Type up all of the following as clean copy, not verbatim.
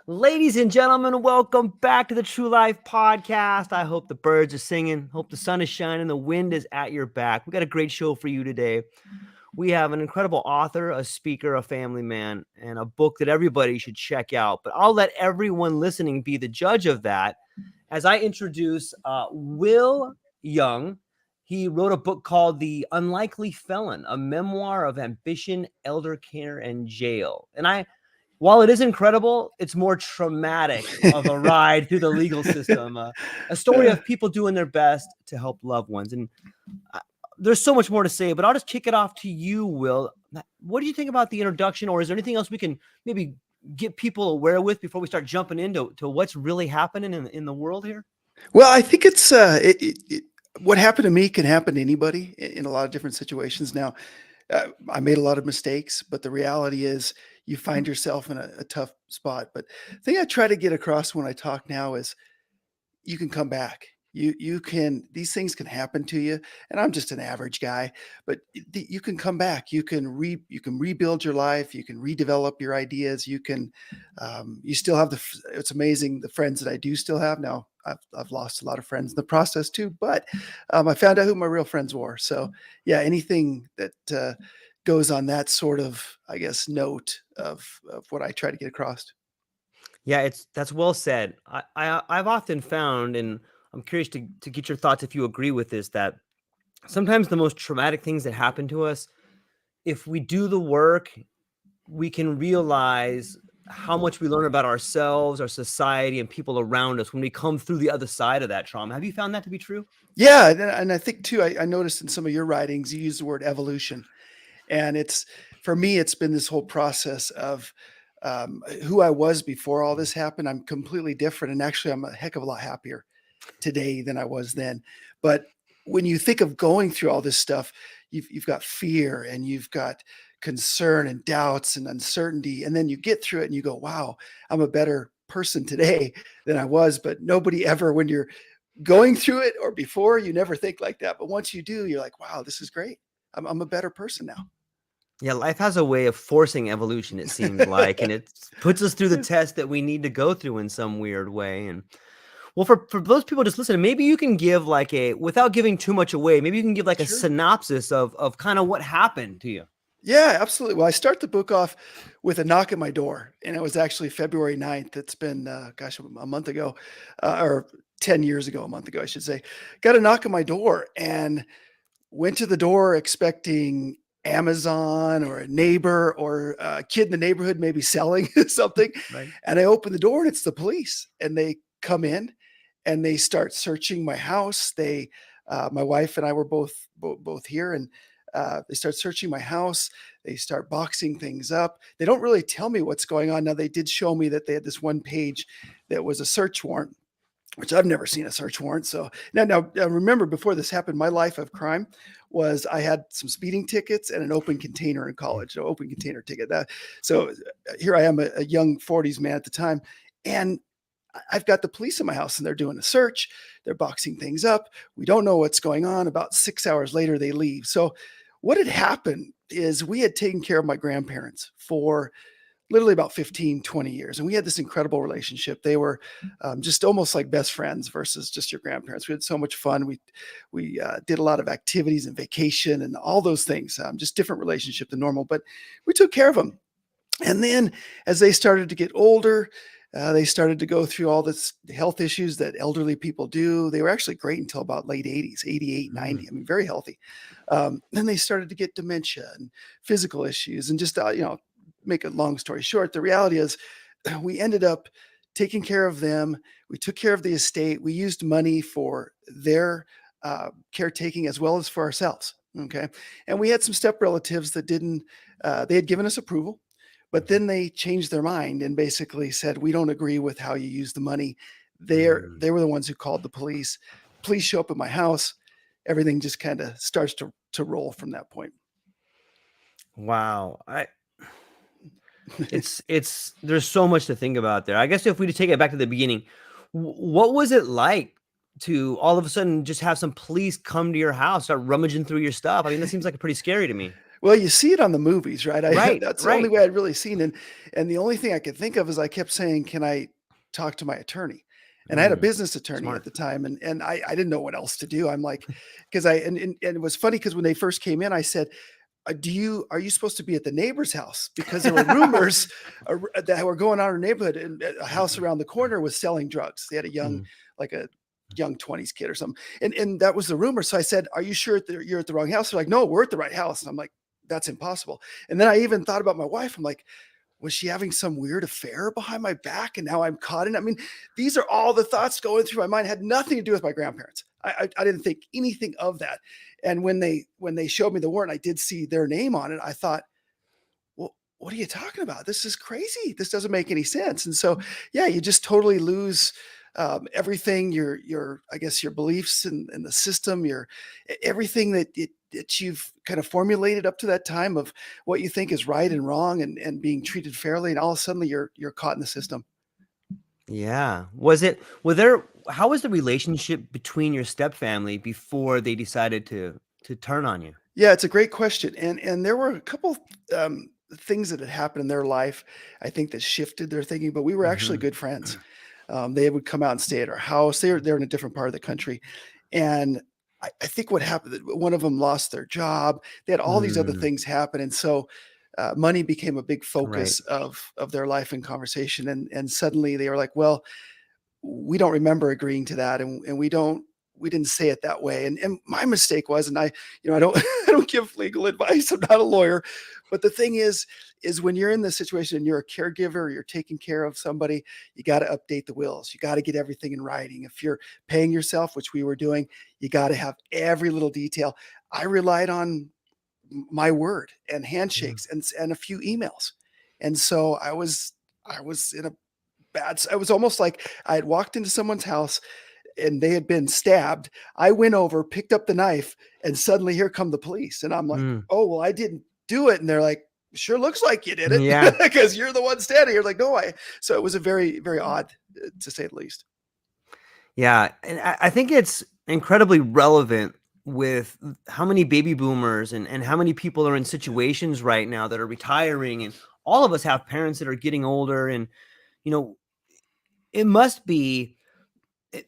Ladies and gentlemen, welcome back to the True Life Podcast. I hope the birds are singing, hope the sun is shining, the wind is at your back. We got a great show for you today. We have an incredible author, a speaker, a family man, and a book that everybody should check out. But I'll let everyone listening be the judge of that as I introduce Will Young. He wrote a book called The Unlikely Felon, a memoir of ambition, elder care, and jail. While it is incredible, it's more traumatic of a ride through the legal system. A story of people doing their best to help loved ones. And there's so much more to say, but I'll just kick it off to you, Will. What do you think about the introduction, or is there anything else we can maybe get people aware with before we start jumping into what's really happening in the world here? Well, I think what happened to me can happen to anybody in a lot of different situations. Now, I made a lot of mistakes, but the reality is you find yourself in a tough spot. But the thing I try to get across when I talk now is you can come back. You can, these things can happen to you, and I'm just an average guy, but you can come back. You can rebuild your life. You can redevelop your ideas. You still have it's amazing the friends that I do still have now. I've lost a lot of friends in the process too, but I found out who my real friends were. So yeah, anything that goes on that sort of, I guess, note of what I try to get across. Yeah, that's well said. I've often found, and I'm curious to get your thoughts if you agree with this, that sometimes the most traumatic things that happen to us, if we do the work, we can realize how much we learn about ourselves, our society, and people around us when we come through the other side of that trauma. Have you found that to be true? Yeah, and I think too, I noticed in some of your writings, you use the word evolution. And for me, it's been this whole process of who I was before all this happened. I'm completely different. And actually, I'm a heck of a lot happier today than I was then. But when you think of going through all this stuff, you've got fear and you've got concern and doubts and uncertainty. And then you get through it and you go, wow, I'm a better person today than I was. But nobody ever, when you're going through it or before, you never think like that. But once you do, you're like, wow, this is great. I'm a better person now. Yeah, life has a way of forcing evolution, it seems like, and it puts us through the test that we need to go through in some weird way. And well, for those people just listening, maybe you can give without giving too much away, maybe you can give a Sure. synopsis of kind of what happened to you. Yeah, absolutely. Well, I start the book off with a knock at my door, and it was actually February 9th. It's been, a month ago, or 10 years ago, a month ago, I should say. Got a knock at my door and went to the door expecting Amazon or a neighbor or a kid in the neighborhood maybe selling something. Right. And I open the door and it's the police, and they come in and they start searching my house. My wife and I were both here, and they start searching my house. They start boxing things up. They don't really tell me what's going on. Now, they did show me that they had this one page that was a search warrant, which I've never seen a search warrant. So now remember, before this happened, my life of crime was I had some speeding tickets and an open container in college, an open container ticket. So here I am, a young 40s man at the time, and I've got the police in my house, and they're doing a search. They're boxing things up. We don't know what's going on. About 6 hours later, they leave. So what had happened is we had taken care of my grandparents for literally about 15, 20 years. And we had this incredible relationship. They were just almost like best friends versus just your grandparents. We had so much fun. We did a lot of activities and vacation and all those things, just different relationship than normal, but we took care of them. And then as they started to get older, they started to go through all this health issues that elderly people do. They were actually great until about late 80s, 88, 90. I mean, very healthy. Then they started to get dementia and physical issues, and just, make a long story short, the reality is we ended up taking care of them. We took care of the estate. We used money for their caretaking as well as for ourselves. Okay. And we had some step relatives that they had given us approval, but then they changed their mind and basically said, we don't agree with how you use the money. They were the ones who called the police. Police show up at my house. Everything just kind of starts to roll from that point. Wow. There's so much to think about there. I guess if we take it back to the beginning, what was it like to all of a sudden just have some police come to your house, start rummaging through your stuff? I mean, that seems like pretty scary to me. Well, you see it on the movies, right? Right, That's the only right. way I'd really seen, and the only thing I could think of is I kept saying, "Can I talk to my attorney?" And I had a Mm, business attorney at smart. the time, and I didn't know what else to do. I'm like, because and it was funny because when they first came in, I said, are you supposed to be at the neighbor's house?" Because there were rumors that were going on in our neighborhood, and a house around the corner was selling drugs. They had Mm, like a young 20s kid or something. And that was the rumor. So I said, "Are you sure you're at the wrong house?" They're like, "No, we're at the right house." And I'm like, "That's impossible." And then I even thought about my wife. I'm like, was she having some weird affair behind my back? And now I'm caught in. I mean, these are all the thoughts going through my mind. Had nothing to do with my grandparents. I didn't think anything of that. And when they showed me the warrant, I did see their name on it. I thought, well, what are you talking about? This is crazy. This doesn't make any sense. And so, yeah, you just totally lose everything. I guess your beliefs and the system, everything that you've kind of formulated up to that time of what you think is right and wrong and being treated fairly, and all of a sudden you're caught in the system. yeah. Were there how was the relationship between your step family before they decided to turn on you? Yeah, it's a great question, and there were a couple things that had happened in their life, I think, that shifted their thinking. But we were actually Mhm. good friends. They would come out and stay at our house. They're in a different part of the country, and I think what happened, one of them lost their job. They had all these other Mm, things happen, and so money became a big right. focus of their life and conversation. And suddenly they were like, "Well, we don't remember agreeing to that, and we didn't say it that way." And my mistake was, and I don't I don't give legal advice. I'm not a lawyer, but the thing is when you're in this situation and you're a caregiver, you're taking care of somebody, you got to update the wills. You got to get everything in writing. If you're paying yourself, which we were doing, you got to have every little detail. I relied on my word and Yeah. handshakes and a few emails, and so I was in a it was almost like I had walked into someone's house and they had been stabbed. I went over, picked up the knife, and suddenly here come the police. And I'm like, Mm, "Oh, well, I didn't do it." And they're like, "Sure looks like you did it yeah. because you're the one standing here." Like, "No, I." So it was a very, very odd, to say the least. Yeah, and I think it's incredibly relevant with how many baby boomers and how many people are in situations right now that are retiring, and all of us have parents that are getting older, and you know, it must be it,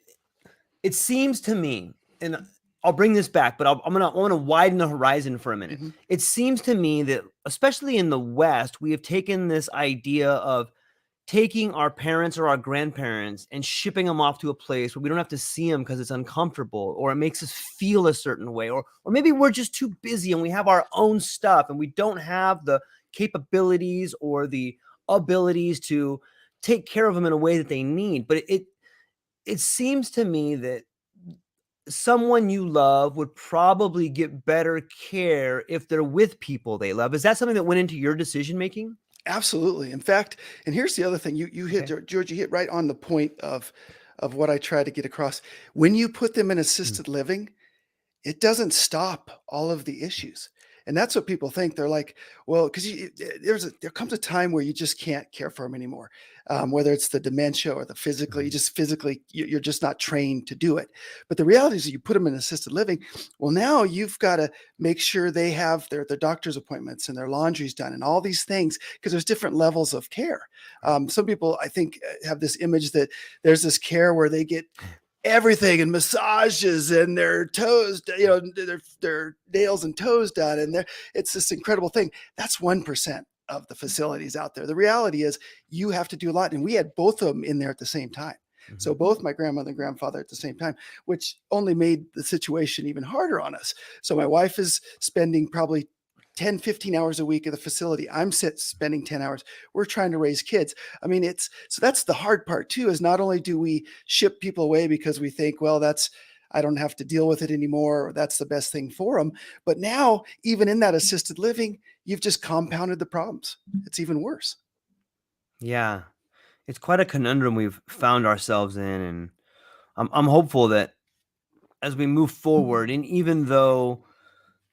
it seems to me, and I'll bring this back, but I want to widen the horizon for a minute. Mhm. It seems to me that especially in the West, we have taken this idea of taking our parents or our grandparents and shipping them off to a place where we don't have to see them because it's uncomfortable or it makes us feel a certain way, or maybe we're just too busy and we have our own stuff and we don't have the capabilities or the abilities to take care of them in a way that they need. But it seems to me that someone you love would probably get better care if they're with people they love. Is that something that went into your decision making? Absolutely. In fact, and here's the other thing you hit, Okay. George, you hit right on the point of what I try to get across. When you put them in Mm, assisted living, it doesn't stop all of the issues. And that's what people think. They're like, well, because there comes a time where you just can't care for them anymore, whether it's the dementia or the physically, mhm. just physically, you're just not trained to do it. But the reality is, that you put them in assisted living. Well, now you've got to make sure they have their doctor's appointments and their laundry's done and all these things because there's different levels of care. Right. Some people, I think, have this image that there's this care where they get everything and massages and their toes, their nails and toes done. And it's this incredible thing. That's 1% of the facilities out there. The reality is you have to do a lot. And we had both of them in there at the same time. Mhm. So both my grandmother and grandfather at the same time, which only made the situation even harder on us. So my wife is spending probably 10, 15 hours a week at the facility. I'm spending 10 hours. We're trying to raise kids. I mean, it's so that's the hard part too, is not only do we ship people away because we think, well, I don't have to deal with it anymore, or that's the best thing for them. But now, even in that assisted living, you've just compounded the problems. It's even worse. Yeah. It's quite a conundrum we've found ourselves in, and I'm hopeful that as we move forward, and even though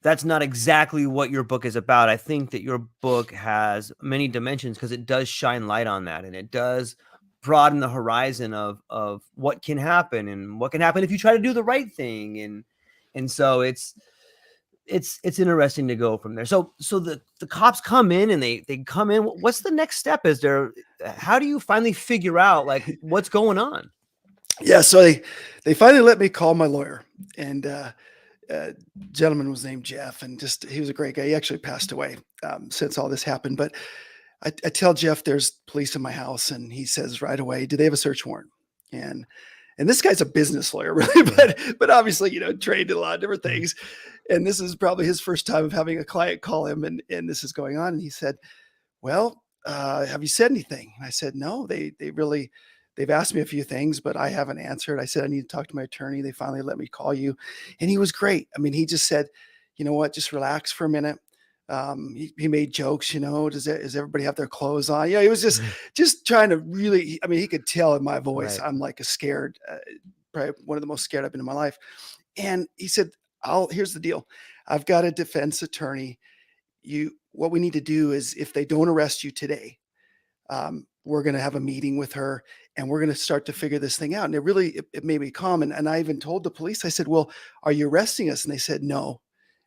that's not exactly what your book is about, I think that your book has many dimensions because it does shine light on that, and it does broaden the horizon of what can happen and what can happen if you try to do the right thing, and so it's interesting to go from there. So the cops come in and they come in. What's the next step? Is there how do you finally figure out like what's going on? Yeah, so they finally let me call my lawyer, and uh, gentleman was named Jeff, and just he was a great guy. He actually passed away since all this happened. But I tell Jeff there's police in my house, and he says right away, "Do they have a search warrant?" And and this guy's a business lawyer, really, Yeah. but obviously, trained in a lot of different Mhm. things. And this is probably his first time of having a client call him, and this is going on. And he said, "Well, have you said anything?" And I said, "No, they've asked me a few things, but I haven't answered." I said, "I need to talk to my attorney. They finally let me call you." And he was great. I mean, he just said, "You know what? Just relax for a minute." He made jokes, does everybody have their clothes on? Yeah, he was just trying to really. I mean, he could tell in my voice Right. I'm like a scared, probably one of the most scared I've been in my life. And he said, "I'll Here's the deal. I've got a defense attorney. You What we need to do is, if they don't arrest you today, we're going to have a meeting with her, and we're going to start to figure this thing out." And it made me calm. And I even told the police, I said, "Well, are you arresting us?" And they said, "No,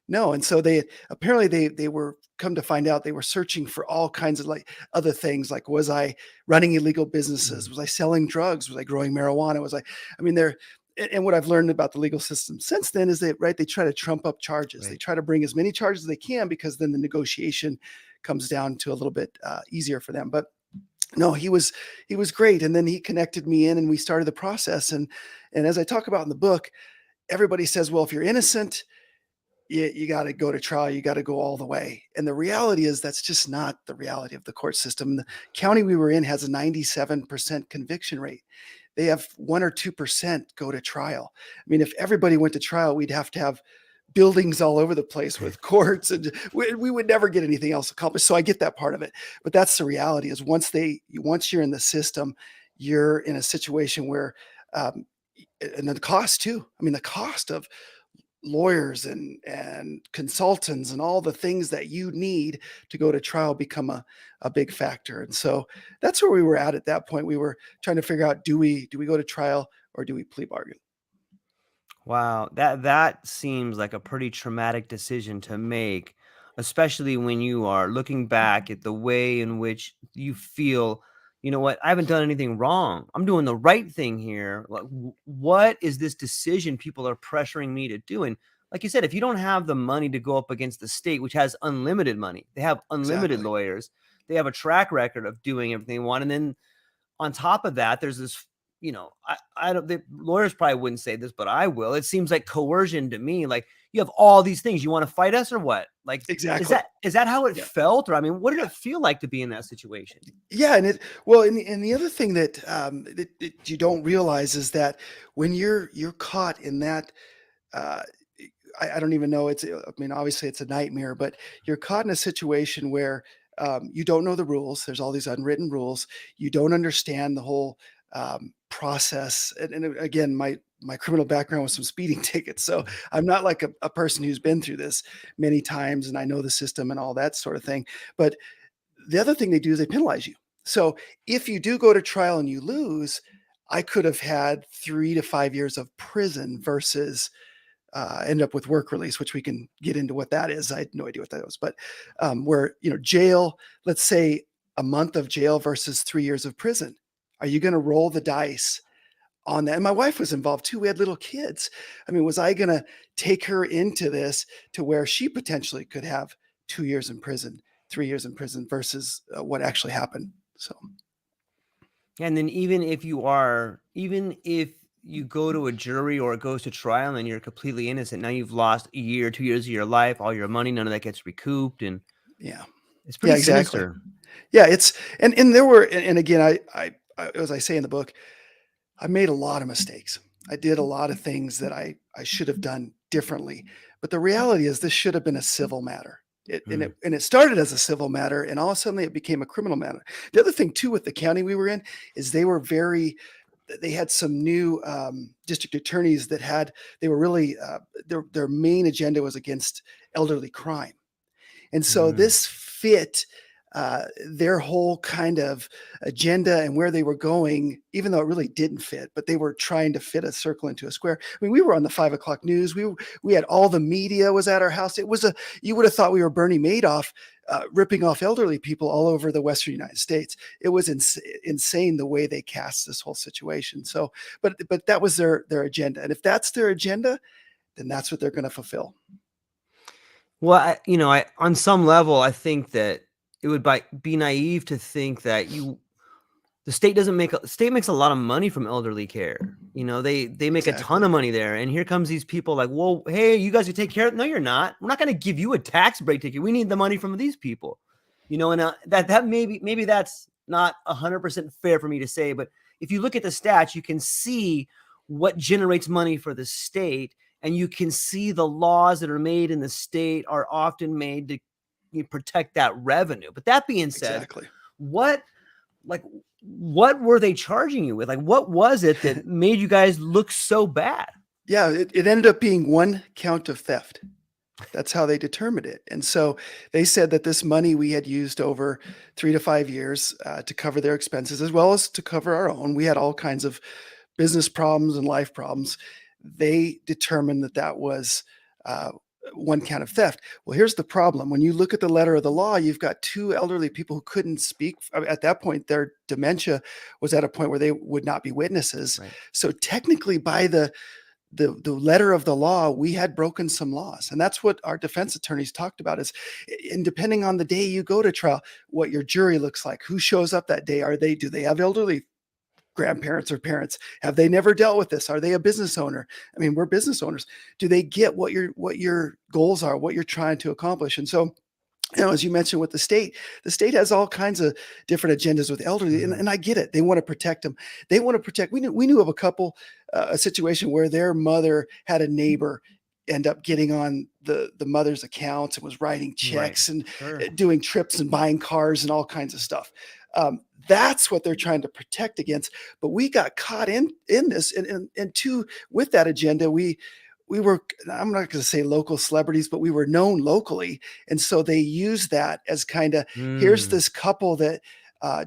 no." And so they apparently they were, come to find out, they were searching for all kinds of like other things, like, was I running illegal businesses? Mhm. Was I selling drugs? Was I growing marijuana? I mean, they're, and what I've learned about the legal system since then is that, right, they try to trump up charges. They Right. try to bring as many charges as they can, because then the negotiation comes down to a little bit easier for them. But no, he was great. And then he connected me in, and we started the process. And as I talk about in the book, everybody says, well, if you're innocent, you got to go to trial. You got to go all the way. And the reality is that's just not the reality of the court system. The county we were in has a 97% conviction rate. They have 1 or 2% go to trial. I mean, if everybody went to trial, we'd have to have buildings all over the place with courts, and we would never get anything else accomplished. So I get that part of it. But that's the reality, is once you're in the system, you're in a situation where, um, and the cost too. I mean, the cost of lawyers and consultants and all the things that you need to go to trial become a big factor. And so that's where we were at that point. We were trying to figure out, do we go to trial, or do we plea bargain? Wow, that seems like a pretty traumatic decision to make, especially when you are looking back at the way in which you feel, you know what, I haven't done anything wrong. I'm doing the right thing here. Like, what is this decision people are pressuring me to do? And like you said, if you don't have the money to go up against the state, which has unlimited money, they have unlimited Exactly. lawyers, they have a track record of doing everything they want, and then on top of that, there's this, I don't, the lawyers probably wouldn't say this, but I will. It seems like coercion to me. Like, you have all these things. You want to fight us or what? Like, is Exactly. that how it Yeah. felt? Or I mean, what did Yeah. it feel like to be in that situation? Yeah, and the other thing that you don't realize is that when you're caught in that, uh, I don't even know. I mean, obviously, it's a nightmare, but you're caught in a situation where, you don't know the rules. There's all these unwritten rules. You don't understand the whole process. And again, my criminal background was some speeding tickets, so Mhm. I'm not like a person who's been through this many times, and I know the system and all that sort of thing. But the other thing they do is they penalize you. So if you do go to trial and you lose, I could have had 3 to 5 years of prison versus end up with work release, which we can get into what that is. I had no idea what that was, but where, jail, let's say a month of jail versus 3 years of prison. Are you going to roll the dice on that? And my wife was involved too. We had little kids. I mean, was I going to take her into this to where she potentially could have 2 years in prison, 3 years in prison versus what actually happened? So, And then even if you go to a jury or it goes to trial and you're completely innocent, now you've lost a year, 2 years of your life, all your money, none of that gets recouped. And yeah. it's Yeah, pretty exactly. sinister. Yeah, and there were, and again, as I say in the book, I made a lot of mistakes. I did a lot of things that I should have done differently. But the reality is, this should have been a civil matter. Mm. And it started as a civil matter, and all of a sudden it became a criminal matter. The other thing too with the county we were in is they had some new district attorneys they were really, their main agenda was against elderly crime. And so Mm. this fit. their whole kind of agenda and where they were going, even though it really didn't fit, but they were trying to fit a circle into a square. I mean, we were on the 5 o'clock news. We had all the media was at our house. It was you would have thought we were Bernie Madoff, ripping off elderly people all over the Western United States. It was insane the way they cast this whole situation. So, but that was their agenda. And if that's their agenda, then that's what they're going to fulfill. Well, I on some level, I think that it would be naive to think that the state makes a lot of money from elderly care. They make a ton of money there. And here comes these people like, well, hey, you guys can take care of it. No, you're not. We're not going to give you a tax break ticket. We need the money from these people. And that maybe that's not 100% fair for me to say, but if you look at the stats, you can see what generates money for the state, and you can see the laws that are made in the state are often made to protect that revenue. But that being said, exactly. what were they charging you with? Like, what was it that made you guys look so bad? Yeah, it ended up being 1 count of theft. That's how they determined it. And so they said that this money we had used over 3 to 5 years to cover their expenses, as well as to cover our own. We had all kinds of business problems and life problems. They determined that was 1 count of theft. Well, here's the problem. When you look at the letter of the law, you've got 2 elderly people who couldn't speak. At that point, their dementia was at a point where they would not be witnesses. Right. So technically, by the letter of the law, we had broken some laws. And that's what our defense attorneys talked about is, and depending on the day you go to trial, what your jury looks like, who shows up that day. Do they have elderly grandparents or parents? Have they never dealt with this? Are they a business owner? I mean, we're business owners. Do they get what your goals are, what you're trying to accomplish? And so, as you mentioned with the state has all kinds of different agendas with elderly, and I get it. They want to protect them. They want to protect. We knew of a couple, a situation where their mother had a neighbor end up getting on the mother's accounts and was writing checks and doing trips and buying cars and all kinds of stuff. That's what they're trying to protect against. But we got caught in this, and with that agenda, we were, I'm not going to say local celebrities, but we were known locally. And so they use that as kind of, here's this couple that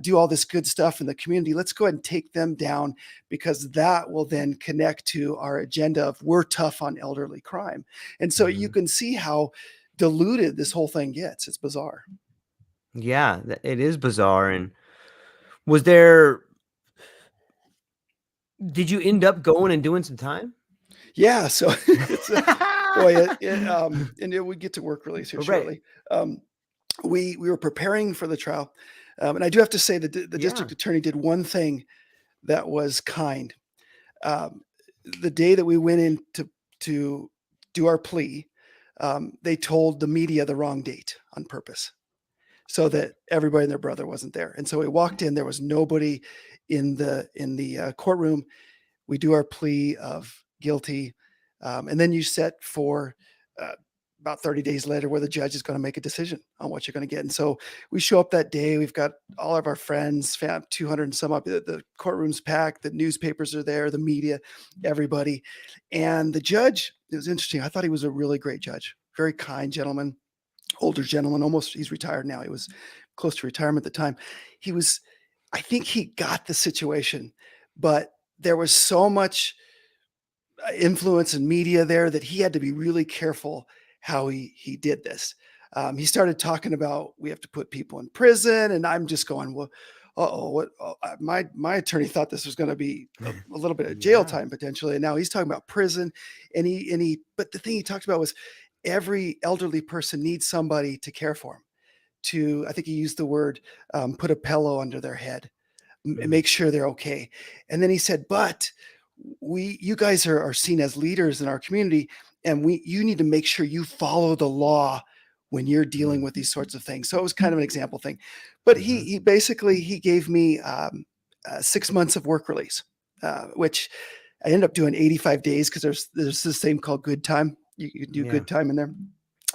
do all this good stuff in the community. Let's go ahead and take them down, because that will then connect to our agenda of we're tough on elderly crime. And so you can see how diluted this whole thing gets. It's bizarre. Yeah, it is bizarre. And did you end up going and doing some time? Yeah, so it's and we get to work release here shortly. We were preparing for the trial, and I do have to say that the district attorney did one thing that was kind. The day that we went in to do our plea, they told the media the wrong date on purpose, so that everybody and their brother wasn't there. And so we walked in, there was nobody in the courtroom. We do our plea of guilty. And then you set for about 30 days later where the judge is going to make a decision on what you're going to get. And so we show up that day. We've got all of our friends, 200 and some up. The courtroom's packed. The newspapers are there, the media, everybody. And the judge, it was interesting. I thought he was a really great judge, very kind gentleman, older gentleman, almost, he's retired now. He was close to retirement at the time. I think he got the situation, but there was so much influence in media there that he had to be really careful how he did this. He started talking about, we have to put people in prison, and I'm just going, well, what? My attorney thought this was going to be a little bit of jail time potentially, and now he's talking about prison. But the thing he talked about was every elderly person needs somebody to care for them. I think he used the word, put a pillow under their head, make sure they're okay. And then he said, but you guys are seen as leaders in our community, and you need to make sure you follow the law when you're dealing with these sorts of things. So it was kind of an example thing, but he basically gave me 6 months of work release, which I ended up doing 85 days, because there's this thing called good time. You can do good time in there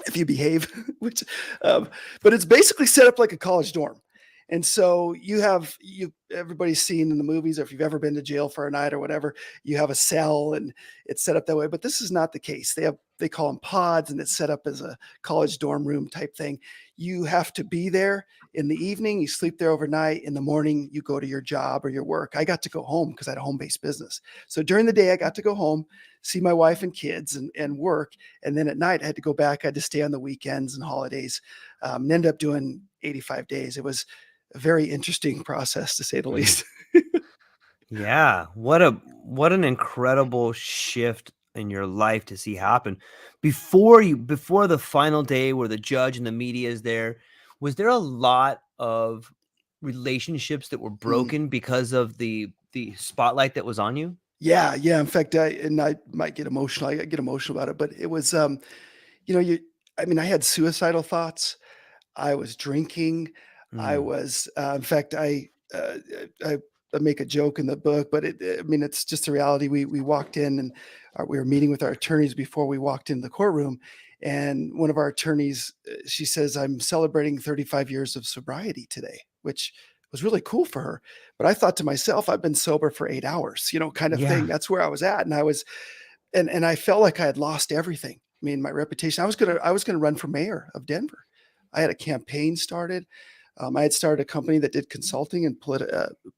if you behave, but it's basically set up like a college dorm. And so everybody's seen in the movies, or if you've ever been to jail for a night or whatever, you have a cell and it's set up that way. But this is not the case. They they call them pods, and it's set up as a college dorm room type thing. You have to be there in the evening, you sleep there overnight. In the morning, you go to your job or your work. I got to go home because I had a home based business. So during the day, I got to go home, see my wife and kids and work. And then at night, I had to go back. I had to stay on the weekends and holidays, and ended up doing 85 days. It was a very interesting process, to say the Mm. least. Yeah, what an incredible shift in your life to see happen. Before the final day where the judge and the media is there, was there a lot of relationships that were Mm. broken because of the spotlight that was on you? Yeah, yeah. In fact, I might get emotional. I get emotional about it, but it was, you know, you. I mean, I had suicidal thoughts. I was drinking. I Mm, was, in fact, I I make a joke in the book, but I mean, it's just a reality. We walked in and we were meeting with our attorneys before we walked in the courtroom, and one of our attorneys, she says, "I'm celebrating 35 years of sobriety today," which was really cool for her. But I thought to myself, I've been sober for 8 hours, kind of thing. yeah. That's where I was at, and and I felt like I had lost everything. I mean, my reputation. I was gonna run for mayor of Denver. I had a campaign started. I had started a company that did consulting and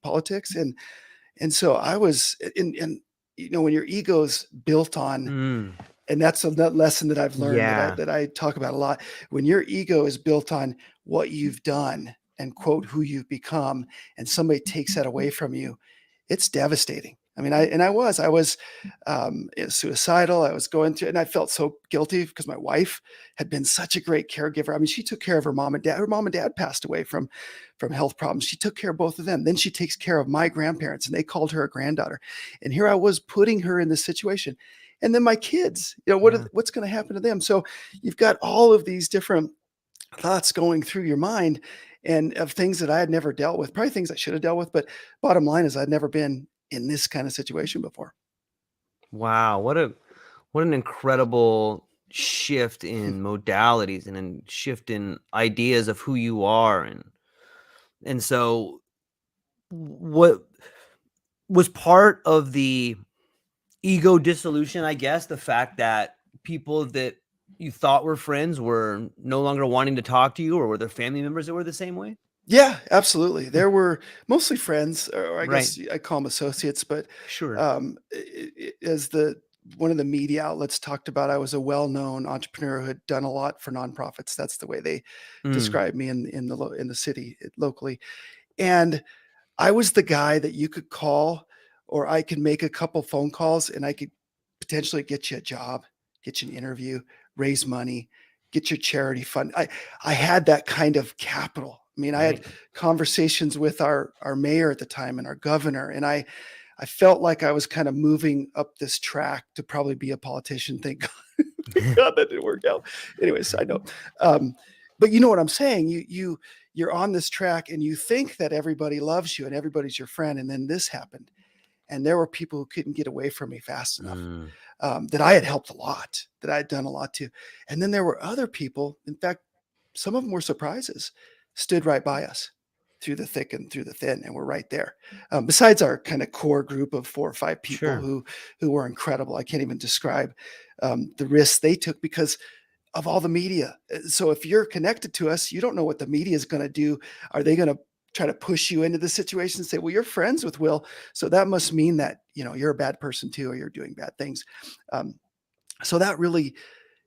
politics, and so I was in. When your ego's built on, Mm, and that's a lesson that I've learned that I yeah. that I talk about a lot. When your ego is built on what you've done and quote who you've become, and somebody takes that away from you, it's devastating. I mean, I was suicidal. I was going through, and I felt so guilty because my wife had been such a great caregiver. I mean, she took care of her mom and dad. Her mom and dad passed away from health problems. She took care of both of them. Then she takes care of my grandparents, and they called her a granddaughter. And here I was putting her in this situation. And then my kids, Yeah. what's going to happen to them? So you've got all of these different thoughts going through your mind, and of things that I had never dealt with, probably things I should have dealt with. But bottom line is I'd never been in this kind of situation before. Wow, what an incredible shift in modalities and in shift in ideas of who you are and so what was part of the ego dissolution, I guess, the fact that people that you thought were friends were no longer wanting to talk to you, or were there family members that were the same way? Yeah, absolutely. There were mostly friends, or I Right. guess I call them associates, but Sure. as the one of the media outlets talked about, I was a well-known entrepreneur who had done a lot for nonprofits. That's the way they Mm, described me in the city locally. And I was the guy that you could call, or I could make a couple phone calls and I could potentially get you a job, get you an interview, raise money, get your charity fund. I had that kind of capital. I mean, I had right. conversations with our mayor at the time and our governor, and I felt like I was kind of moving up this track to probably be a politician. Thank God, thank God that didn't work out. Anyways, I know. Um, but you know what I'm saying? You're on this track and you think that everybody loves you and everybody's your friend, and then this happened, and there were people who couldn't get away from me fast enough. Mm, That I had helped a lot, that I had done a lot to, and then there were other people. In fact, some of them were surprises. Stood right by us through the thick and through the thin, and we're right there. Besides our kind of core group of 4 or 5 people sure. who were incredible. I can't even describe the risks they took because of all the media. So if you're connected to us, you don't know what the media is going to do. Are they going to try to push you into the situation and say, "Well, you're friends with Will, so that must mean that you're a bad person too, or you're doing bad things." Um, so that really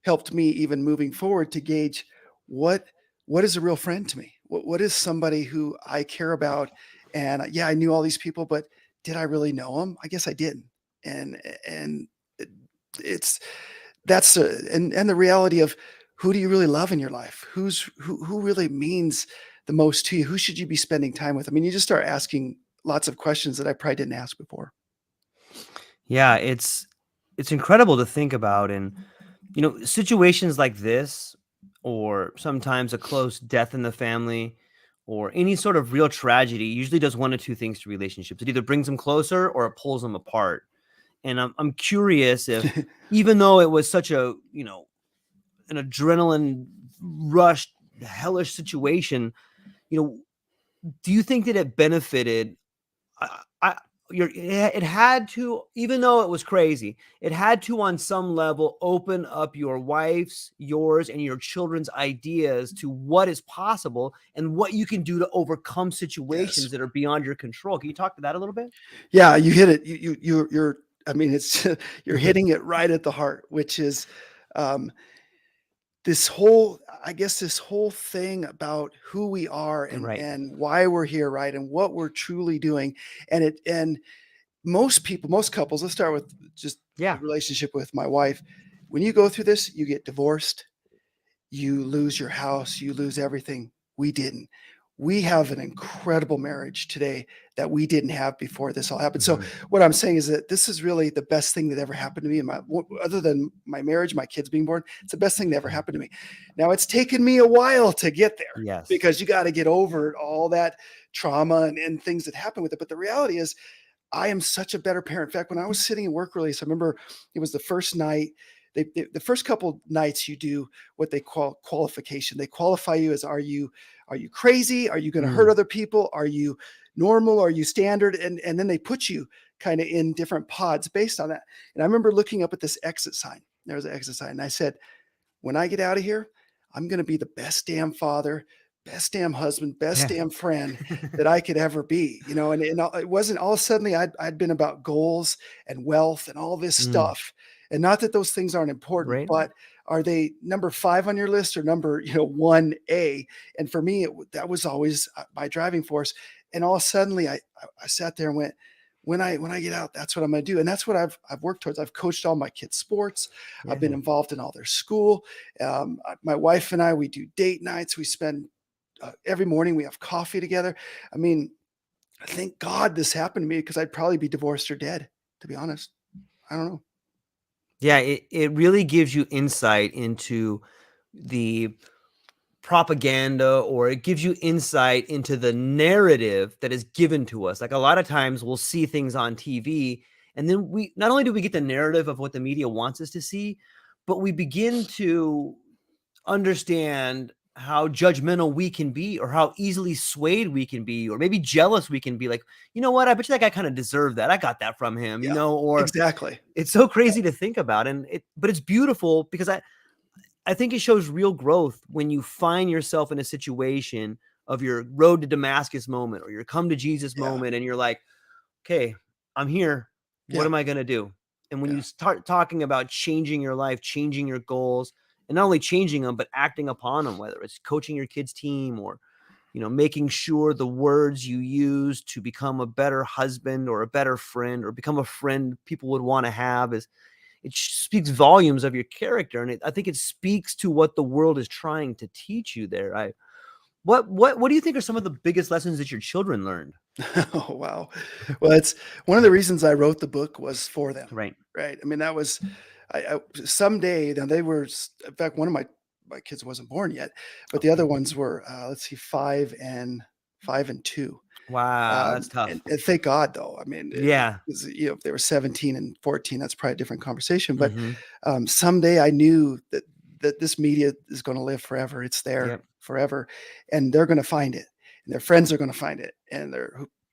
helped me even moving forward to gauge what what is a real friend to me. What is somebody who I care about? And yeah, I knew all these people, but did I really know them? I guess I didn't. And it, it's that's and the reality of who do you really love in your life? Who really means the most to you? Who should you be spending time with? I mean, you just start asking lots of questions that I probably didn't ask before. Yeah, it's incredible to think about, and situations like this, or sometimes a close death in the family, or any sort of real tragedy usually does one of two things to relationships. It either brings them closer or it pulls them apart. And I'm curious if, even though it was such a, an adrenaline rush, hellish situation, you know, do you think that it benefited? I it had to, even though it was crazy, it had to on some level open up your wife's, yours, and your children's ideas to what is possible and what you can do to overcome situations Yes. that are beyond your control. Can you talk to that a little bit? Yeah, you hit it. You're I mean, it's you're hitting it right at the heart, which is, um, this whole I guess this whole thing about who we are Right. and why we're here, right? And what we're truly doing. And most people, most couples, let's start with just the Yeah. relationship with my wife. When you go through this, you get divorced, you lose your house, you lose everything. We didn't. We have an incredible marriage today that we didn't have before this all happened. So Mhm. what I'm saying is that this is really the best thing that ever happened to me in my, other than my marriage, my kids being born. It's the best thing that ever happened to me. Now it's taken me a while to get there Yes. because you got to get over all that trauma and things that happen with it. But the reality is I am such a better parent. In fact, when I was sitting in work release, I remember it was the first night. The first couple nights you do what they call qualification. They qualify you as are you crazy? Are you going to hurt Mm. other people? Are you normal? Are you standard? And then they put you kind of in different pods based on that. And I remember looking up at this exit sign. There was an exit sign, and I said, when I get out of here, I'm going to be the best damn father, best damn husband, best Yeah. damn friend that I could ever be, you know. And it wasn't all suddenly I'd been about goals and wealth and all this Mm. stuff. And not that those things aren't important, Right. but are they number 5 on your list or number 1A? And for me, that was always my driving force. And all suddenly I sat there and went, when I get out, that's what I'm going to do. And that's what I've worked towards. I've coached all my kids' sports. I've been Yeah. involved in all their school. My wife and I, we do date nights. We spend every morning we have coffee together. I mean, thank God this happened to me because I'd probably be divorced or dead, to be honest. I don't know. Yeah, it really gives you insight into the propaganda, or it gives you insight into the narrative that is given to us. Like a lot of times we'll see things on TV, and then we not only do we get the narrative of what the media wants us to see, but we begin to understand how judgmental we can be, or how easily swayed we can be, or maybe jealous we can be. Like, you know what, I bet you that guy kind of deserved that, I got that from him, Yeah, or exactly. it's so crazy to think about. And but it's beautiful because I think it shows real growth when you find yourself in a situation of your road to Damascus moment, or your come to Jesus Yeah, moment, and you're like, okay, I'm here. What yeah, am I going to do? And when yeah, you start talking about changing your life, changing your goals, and not only changing them, but acting upon them, whether it's coaching your kids' team, or making sure the words you use to become a better husband or a better friend, or become a friend people would want to have, is it speaks volumes of your character. And I think it speaks to what the world is trying to teach you there. What do you think are some of the biggest lessons that your children learned? Oh, wow. Well, it's one of the reasons I wrote the book was for them, Right. right? I mean, that was I someday now they were in fact, one of my kids wasn't born yet, but the other Okay. ones were, let's see, 5 and 2. Wow, that's tough. And thank God, though. I mean, Yeah. 'cause, if they were 17 and 14, that's probably a different conversation. But Mhm. someday I knew that this media is going to live forever. It's there Yep. forever, and they're going to find it, and their friends are going to find it, and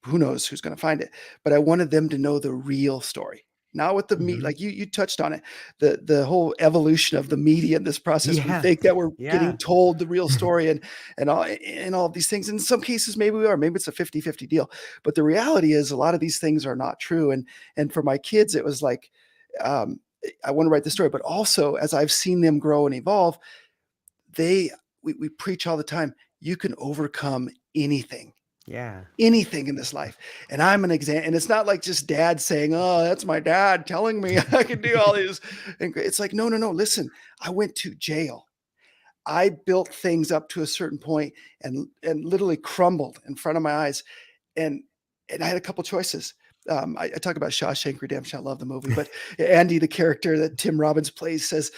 who knows who's going to find it. But I wanted them to know the real story. Not what the meat, Mhm. like you touched on it, the whole evolution of the media in this process. We Yeah. think that we're getting Yeah. told the real story and all of these things. In some cases, maybe we are. Maybe it's a 50-50 deal. But the reality is a lot of these things are not true. And for my kids, it was like, um, I want to write the story, but also as I've seen them grow and evolve, they we preach all the time. You can overcome Yeah. anything in this life. And I'm an example. And it's not like just dad saying, "Oh, that's my dad telling me I can do all these." And it's like, no, no, no. Listen, I went to jail. I built things up to a certain point and literally crumbled in front of my eyes. And I had a couple choices. I talk about Shawshank Redemption. I love the movie, but Andy, the character that Tim Robbins plays, says,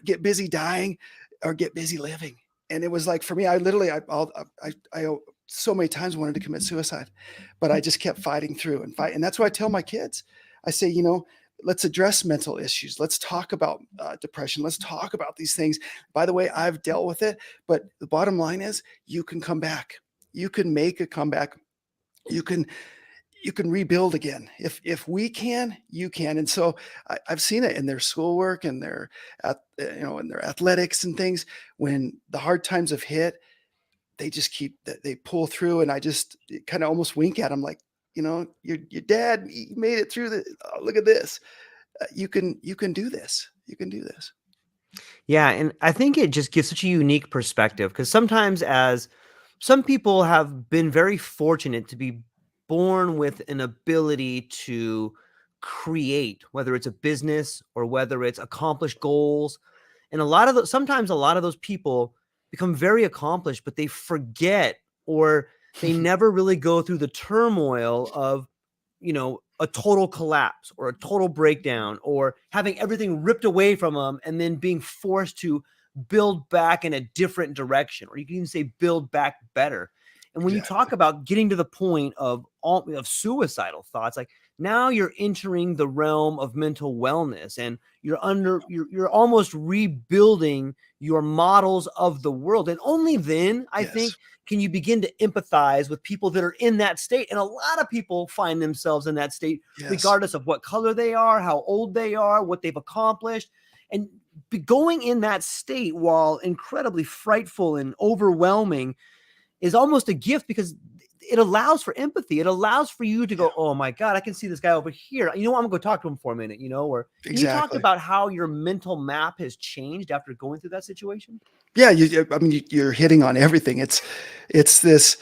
get busy dying or get busy living. And it was like for me, I literally, I so many times wanted to commit suicide, but I just kept fighting through and fight. And that's what I tell my kids. I say, let's address mental issues. Let's talk about depression. Let's talk about these things. By the way, I've dealt with it, but the bottom line is you can come back. You can make a comeback. You can you can rebuild again. If we can, you can. And so I've seen it in their schoolwork and their in their athletics and things. When the hard times have hit, they just they pull through, and I just kind of almost wink at them like, your dad, he made it through the. Oh, look at this. You can do this. You can do this. Yeah, and I think it just gives such a unique perspective because sometimes as some people have been very fortunate to be born with an ability to create, whether it's a business or whether it's accomplish goals. And sometimes a lot of those people become very accomplished, but they forget or they never really go through the turmoil of a total collapse or a total breakdown or having everything ripped away from them and then being forced to build back in a different direction, or you can even say build back better. And when you Exactly. talk about getting to the point of suicidal thoughts, like now you're entering the realm of mental wellness and you're almost rebuilding your models of the world. And only then, I think, Yes. can you begin to empathize with people that are in that state. And a lot of people find themselves in that state, Yes. regardless of what color they are, how old they are, what they've accomplished. And going in that state, while incredibly frightful and overwhelming, is almost a gift because it allows for empathy. It allows for you to Yeah. go, oh my God, I can see this guy over here. You know what? I'm gonna go talk to him for a minute, or can you talk Exactly. about how your mental map has changed after going through that situation? Yeah, I mean, you're hitting on everything. It's this,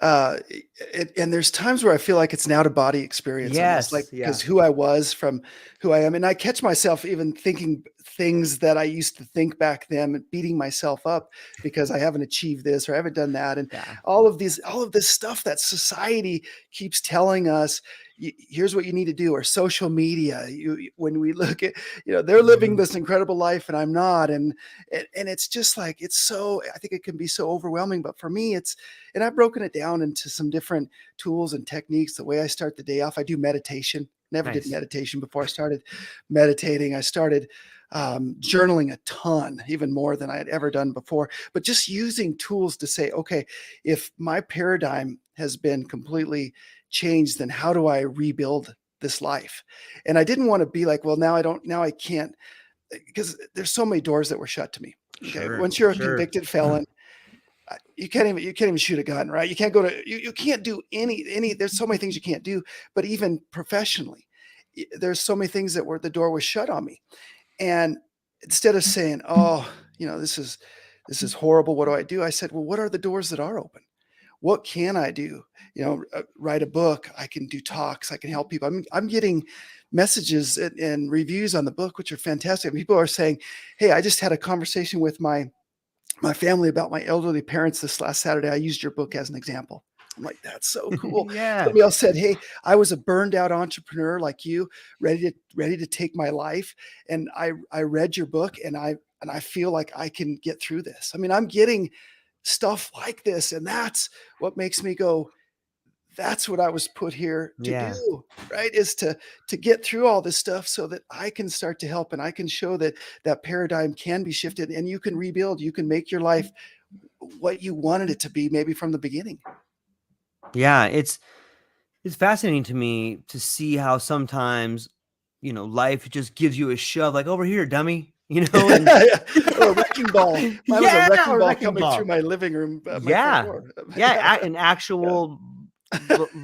and there's times where I feel like it's an out of body experience, almost like Yes. because Yeah. who I was from who I am, and I catch myself even thinking things that I used to think back then, and beating myself up because I haven't achieved this or I haven't done that, and Yeah. all of this stuff that society keeps telling us. Here's what you need to do, or social media. When we look at, they're living Mhm. this incredible life and I'm not, and it's just like it's so I think it can be so overwhelming, but for me it's and I've broken it down into some different tools and techniques. The way I start the day off, I do meditation. Never did Nice. meditation before I started meditating. I started journaling a ton, even more than I had ever done before, but just using tools to say, okay, if my paradigm has been completely changed, then how do I rebuild this life? And I didn't want to be like, well, now I can't, because there's so many doors that were shut to me. Okay, Sure. once you're a Sure. convicted felon, you can't even shoot a gun, right? You can't go to you can't do any. There's so many things you can't do, but even professionally, there's so many things that were the door was shut on me. And instead of saying, "Oh, this is horrible. What do I do?" I said, "Well, what are the doors that are open? What can I do? Write a book. I can do talks. I can help people. I'm getting messages and reviews on the book, which are fantastic. People are saying, "Hey, I just had a conversation with my family about my elderly parents this last Saturday. I used your book as an example." I'm like, "That's so cool." Yeah. Somebody else said, "Hey, I was a burned out entrepreneur like you, ready to take my life, and I read your book, and I feel like I can get through this." I mean, I'm getting stuff like this, and that's what makes me go, that's what I was put here to Yeah. do, right? Is to get through all this stuff so that I can start to help and I can show that that paradigm can be shifted and you can rebuild, you can make your life what you wanted it to be maybe from the beginning. Yeah. It's fascinating to me to see how sometimes, life just gives you a shove, like over here, dummy, and Or a wrecking ball. Mine was a yeah, wrecking or ball wrecking coming through ball. my living room, my front Yeah. door. Yeah, Yeah. An actual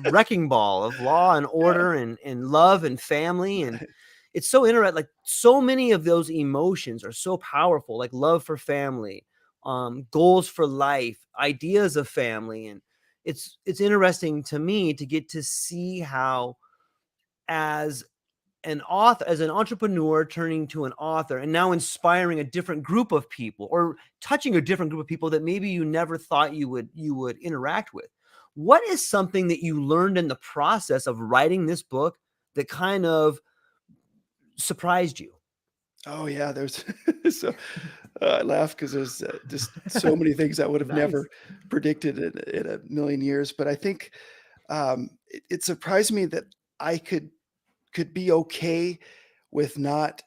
wrecking ball of law and yeah. order and love and family. And it's so interesting. Like so many of those emotions are so powerful, like love for family, goals for life, ideas of family. And it's interesting to me to get to see how as as an entrepreneur turning to an author and now inspiring a different group of people or touching a different group of people that maybe you never thought you would interact with. What is something that you learned in the process of writing this book that kind of surprised you? Oh yeah, there's so I laugh because there's just so many things I would have Nice. never predicted in a million years. But I think it surprised me that I could be okay with not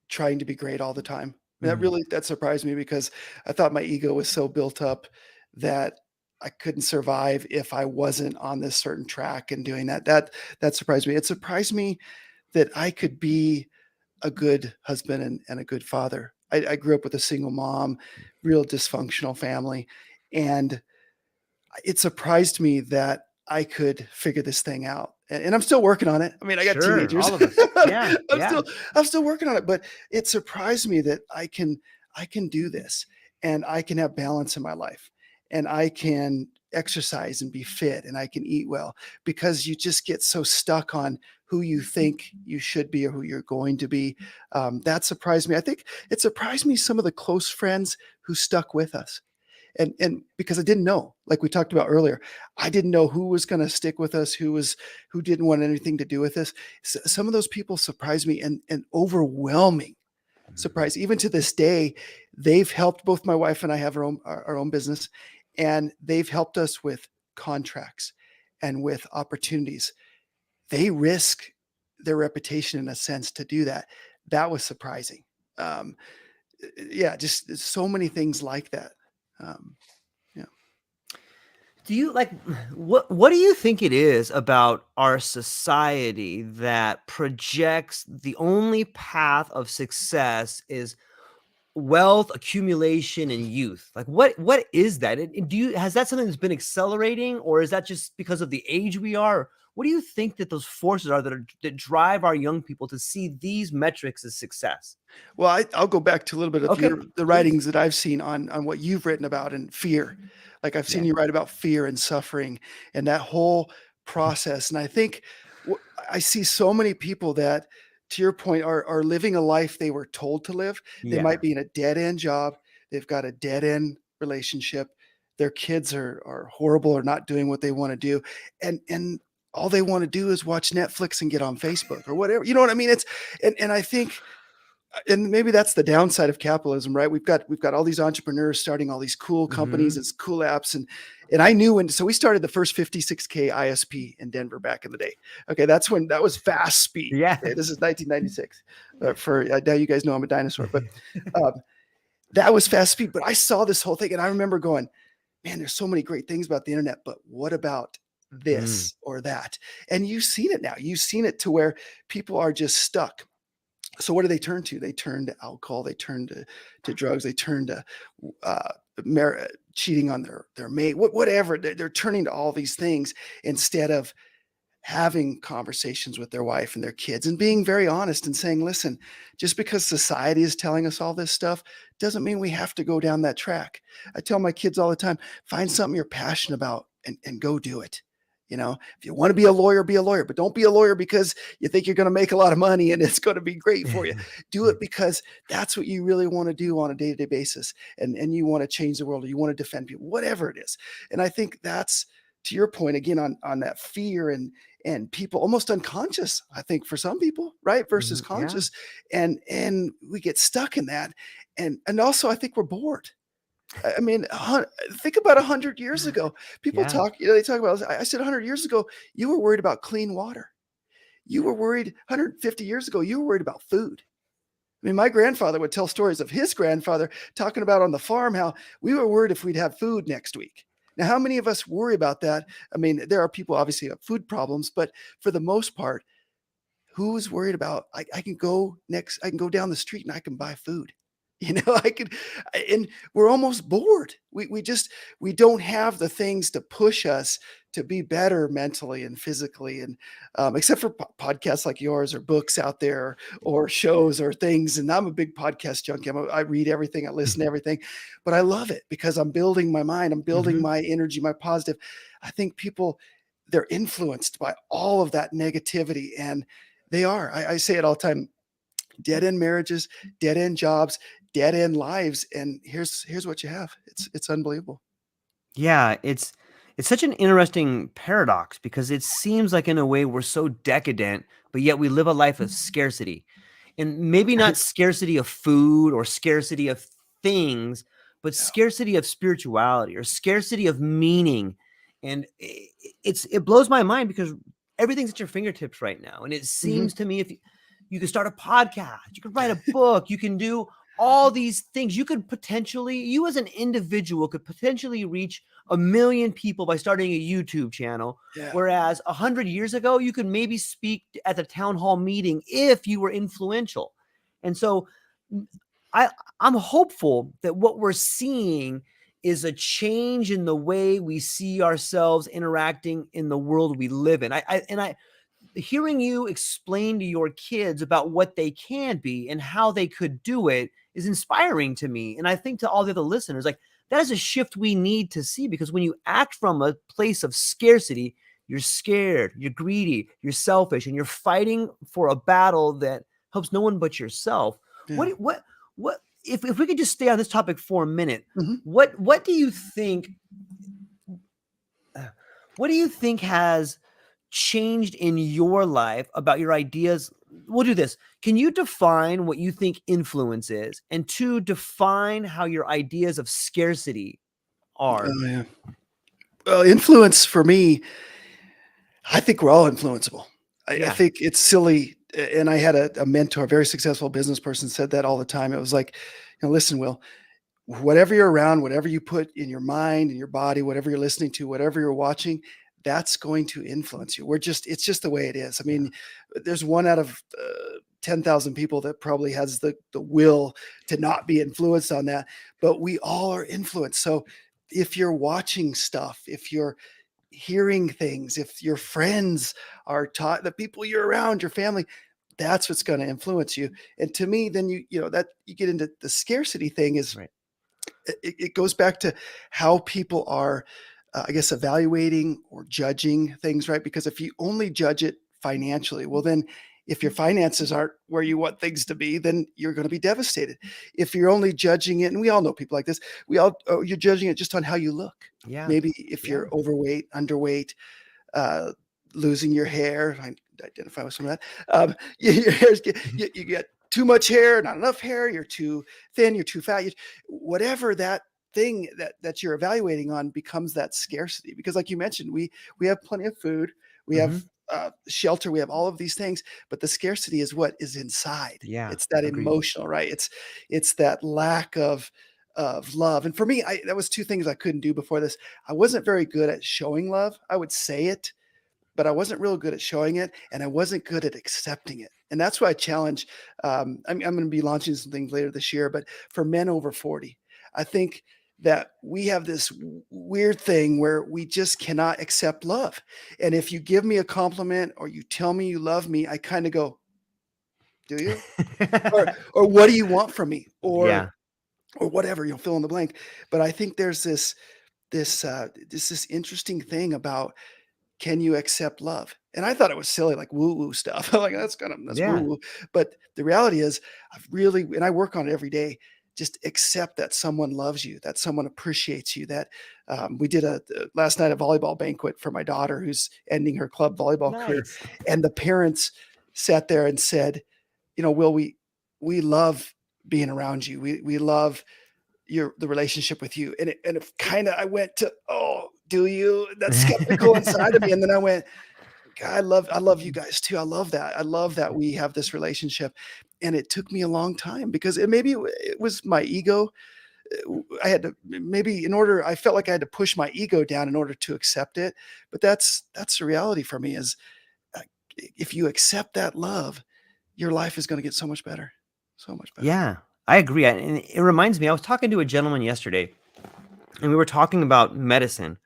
trying to be great all the time. Mhm. That surprised me because I thought my ego was so built up that I couldn't survive if I wasn't on this certain track and doing that. That surprised me. It surprised me that I could be a good husband and a good father. I grew up with a single mom, real dysfunctional family, and it surprised me that I could figure this thing out. And I'm still working on it. I mean, I got Sure, teenagers. all of us. Yeah, I'm yeah. still I'm still working on it, but it surprised me that I can do this and I can have balance in my life and I can exercise and be fit and I can eat well because you just get so stuck on who you think you should be or who you're going to be. That surprised me. I think it surprised me some of the close friends who stuck with us and because I didn't know, like we talked about earlier, I didn't know who was going to stick with us, who didn't want anything to do with us. Some of those people surprised me and overwhelming surprise. Even to this day, they've helped both my wife and I have our own business, and they've helped us with contracts and with opportunities. They risk their reputation in a sense to do that. That was surprising. Um, yeah, just so many things like that. Um, yeah. Do you like what do you think it is about our society that projects the only path of success is wealth accumulation and youth? Like what is that? Do you has that something that's been accelerating, or is that just because of the age we are? What do you think that those forces are that drive our young people to see these metrics as success? Well, I'll go back to a little bit of Okay, the please. writings that I've seen on what you've written about and fear. Like I've Yeah. seen you write about fear and suffering and that whole process. And I think I see so many people that, to your point, are living a life they were told to live. They Yeah. might be in a dead end job. They've got a dead end relationship. Their kids are horrible or not doing what they want to do, and all they want to do is watch Netflix and get on Facebook or whatever. You know what I mean? It's and I think and maybe that's the downside of capitalism, right? We've got all these entrepreneurs starting all these cool companies, Mhm. it's cool apps, and I knew when so we started the first 56K ISP in Denver back in the day. Okay, that's when that was fast speed. Okay, this Yes. is 1996. For now, you guys know I'm a dinosaur, but um, that was fast speed. But I saw this whole thing, and I remember going, "Man, there's so many great things about the internet, but what about Mm. this or that?" And you've seen it now. You've seen it to where people are just stuck. So what do they turn to? They turn to alcohol, they turn to drugs, they turn to uh, cheating on their mate, whatever. They're turning to all these things instead of having conversations with their wife and their kids and being very honest and saying, listen, just because society is telling us all this stuff doesn't mean we have to go down that track. I tell my kids all the time, find something you're passionate about and go do it. You know, if you want to be a lawyer, but don't be a lawyer because you think you're going to make a lot of money and it's going to be great for you. Do it because that's what you really want to do on a day-to-day basis. And you want to change the world or you want to defend people, whatever it is. And I think that's, to your point again on that fear and people almost unconscious, I think, for some people, right, versus Mhm. Yeah. conscious, and we get stuck in that, and also I think we're bored. I mean, think about 100 years ago. People Yeah. talk, they talk about. I said 100 years ago, you were worried about clean water. You were worried 150 years ago. You were worried about food. I mean, my grandfather would tell stories of his grandfather talking about on the farm how we were worried if we'd have food next week. Now, how many of us worry about that? I mean, there are people obviously who have food problems, but for the most part, who's worried about I can go down the street and I can buy food. You know, I could and we're almost bored. We just we don't have the things to push us to be better mentally and physically and except for podcasts like yours or books out there or shows or things. And I'm a big podcast junkie. I read everything, I listen to everything, but I love it because I'm building my mind, I'm building Mhm. my energy, my positive. I think people they're influenced by all of that negativity and they are. I say it all the time. Dead end marriages, dead end jobs, dead end lives, and here's what you have. It's unbelievable. Yeah, it's such an interesting paradox because it seems like in a way we're so decadent, but yet we live a life of scarcity. And maybe not scarcity of food or scarcity of things, but Yeah. scarcity of spirituality or scarcity of meaning. And it blows my mind because everything's at your fingertips right now. And it Mhm. seems to me if you could start a podcast, you could write a book, you can do all these things. You could potentially, you as an individual could potentially reach a million people by starting a YouTube channel. Yeah. Whereas 100 years ago, you could maybe speak at the town hall meeting if you were influential. And so I, I'm hopeful that what we're seeing is a change in the way we see ourselves interacting in the world we live in. Hearing you explain to your kids about what they can be and how they could do it is inspiring to me. And I think to all the other listeners, like, that is a shift we need to see, because when you act from a place of scarcity, you're scared, you're greedy, you're selfish, and you're fighting for a battle that helps no one but yourself. Yeah. What if we could just stay on this topic for a minute, Mhm. what do you think what do you think has changed in your life about your ideas? We'll do this. Can you define what you think influence is? And two, define how your ideas of scarcity are. Oh, yeah. Well, influence for me, I think we're all influenceable. I Yeah. think it's silly. And I had a mentor, a very successful business person, said that all the time. It was like, listen, Will, whatever you're around, whatever you put in your mind, in your body, whatever you're listening to, whatever you're watching, that's going to influence you. It's just the way it is. I Yeah. mean, there's one out of 10,000 people that probably has the will to not be influenced on that, but we all are influenced. So if you're watching stuff, if you're hearing things, if your friends are taught, the people you're around, your family, that's what's going to influence you. And to me, then that you get into the scarcity thing is Right. it goes back to how people are, I guess, evaluating or judging things, right? Because if you only judge it financially, well, then if your finances aren't where you want things to be, then you're going to be devastated. If you're only judging it, and we all know people like this, you're judging it just on how you look. Yeah. Maybe if Yeah. you're overweight, underweight, uh, losing your hair, I identify with some of that. Your hair's, you get too much hair, not enough hair, you're too thin, you're too fat, whatever that thing that you're evaluating on becomes that scarcity. Because like you mentioned, we have plenty of food, we have Mhm. shelter, we have all of these things, but the scarcity is what is inside. Yeah. It's that Agreed. emotional, right? It's that lack of love. And for me, that was two things I couldn't do before this. I wasn't very good at showing love. I would say it, but I wasn't real good at showing it, and I wasn't good at accepting it. And that's why I challenge. I'm going to be launching some things later this year, but for men over 40, I think that we have this weird thing where we just cannot accept love. And if you give me a compliment or you tell me you love me, I kind of go, "Do you?" Or "What do you want from me?" Yeah. Or whatever. You'll fill in the blank. But I think there's this interesting thing about, can you accept love? And I thought it was silly, like woo woo stuff. Like that's woo Yeah. woo. But the reality is, and I work on it every day. Just accept that someone loves you, that someone appreciates you. That we did last night a volleyball banquet for my daughter who's ending her club volleyball career, Nice. and the parents sat there and said, Will, we love being around you. We love the relationship with you. And it kind of, I went to, oh, do you? That skeptical inside of me. And then I went, God, I love you guys too. I love that. I love that we have this relationship. And it took me a long time because it was my ego. I had to, maybe I felt like I had to push my ego down in order to accept it. But that's the reality for me is, uh, if you accept that love, your life is going to get so much better. So much better. Yeah. I agree. And it reminds me, I was talking to a gentleman yesterday, and we were talking about medicine.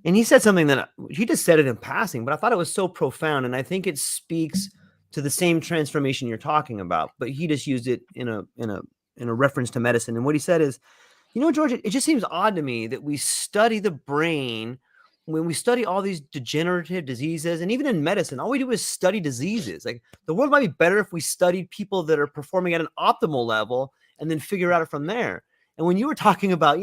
And he said something that he just said it in passing, but I thought it was so profound. And I think it speaks to the same transformation you're talking about, but he just used it in a reference to medicine. And what he said is, George, it just seems odd to me that we study the brain when we study all these degenerative diseases, and even in medicine, all we do is study diseases. Like, the world might be better if we studied people that are performing at an optimal level and then figure out it from there. And when you were talking about,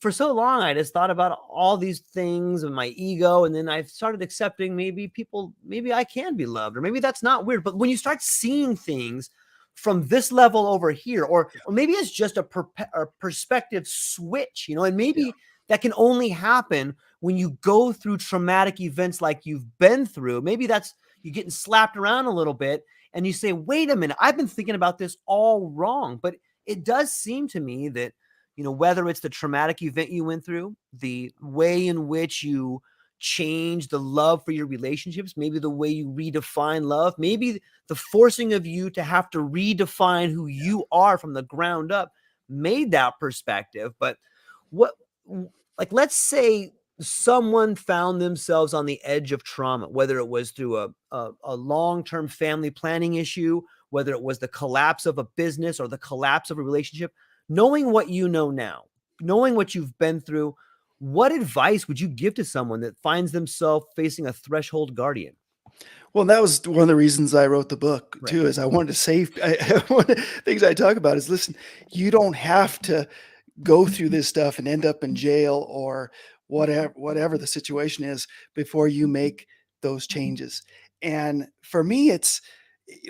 for so long, I just thought about all these things and my ego. And then I started accepting maybe I can be loved, or maybe that's not weird. But when you start seeing things from this level over here, or maybe it's just a perspective switch, and Yeah. maybe that can only happen when you go through traumatic events like you've been through. Maybe that's you getting slapped around a little bit and you say, wait a minute, I've been thinking about this all wrong. But it does seem to me that whether it's the traumatic event you went through, the way in which you change the love for your relationships, maybe the way you redefine love, maybe the forcing of you to have to redefine who you are from the ground up made that perspective. But what, like, let's say someone found themselves on the edge of trauma, whether it was through a long-term family planning issue, whether it was the collapse of a business or the collapse of a relationship, knowing what you know now, knowing what you've been through, what advice would you give to someone that finds themselves facing a threshold guardian? Well, that was one of the reasons I wrote the book Right. too, is I wanted to save. One of the things I talk about is, listen, you don't have to go through this stuff and end up in jail or whatever the situation is before you make those changes. And for me, it's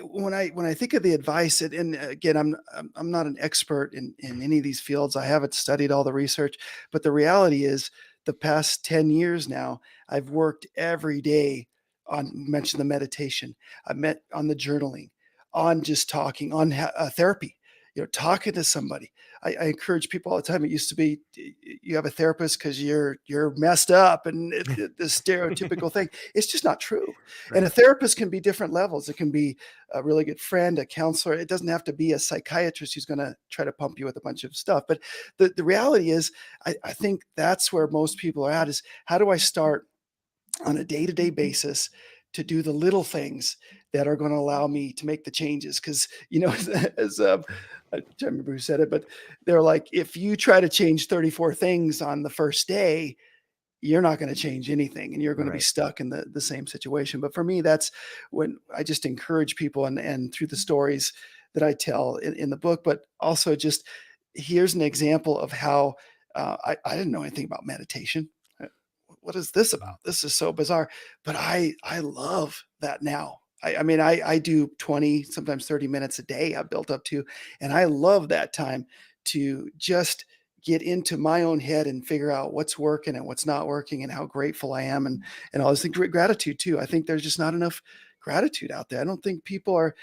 when I think of the advice, and again, I'm not an expert in any of these fields. I haven't studied all the research, but the reality is, the past 10 years now, I've worked every day on, mention the meditation, I met on the journaling, on just talking, on therapy, talking to somebody. I encourage people all the time. It used to be, you have a therapist because you're messed up, and the stereotypical thing. It's just not true. And a Right. therapist can be different levels. It can be a really good friend, a counselor. It doesn't have to be a psychiatrist who's going to try to pump you with a bunch of stuff. But the reality is, I think that's where most people are at, is how do I start on a day-to-day basis to do the little things that are going to allow me to make the changes. Because as I can't remember who said it, but they're like, if you try to change 34 things on the first day, you're not going to change anything, and you're going to be Right. stuck in the same situation. But for me, that's when I just encourage people, and through the stories that I tell in the book, but also just, here's an example of how I didn't know anything about meditation. What is this about? This is so bizarre. But I love that now. I mean, I do 20, sometimes 30 minutes a day I've built up to, and I love that time to just get into my own head and figure out what's working and what's not working, and how grateful I am, and all this gratitude too. I think there's just not enough gratitude out there. I don't think people are,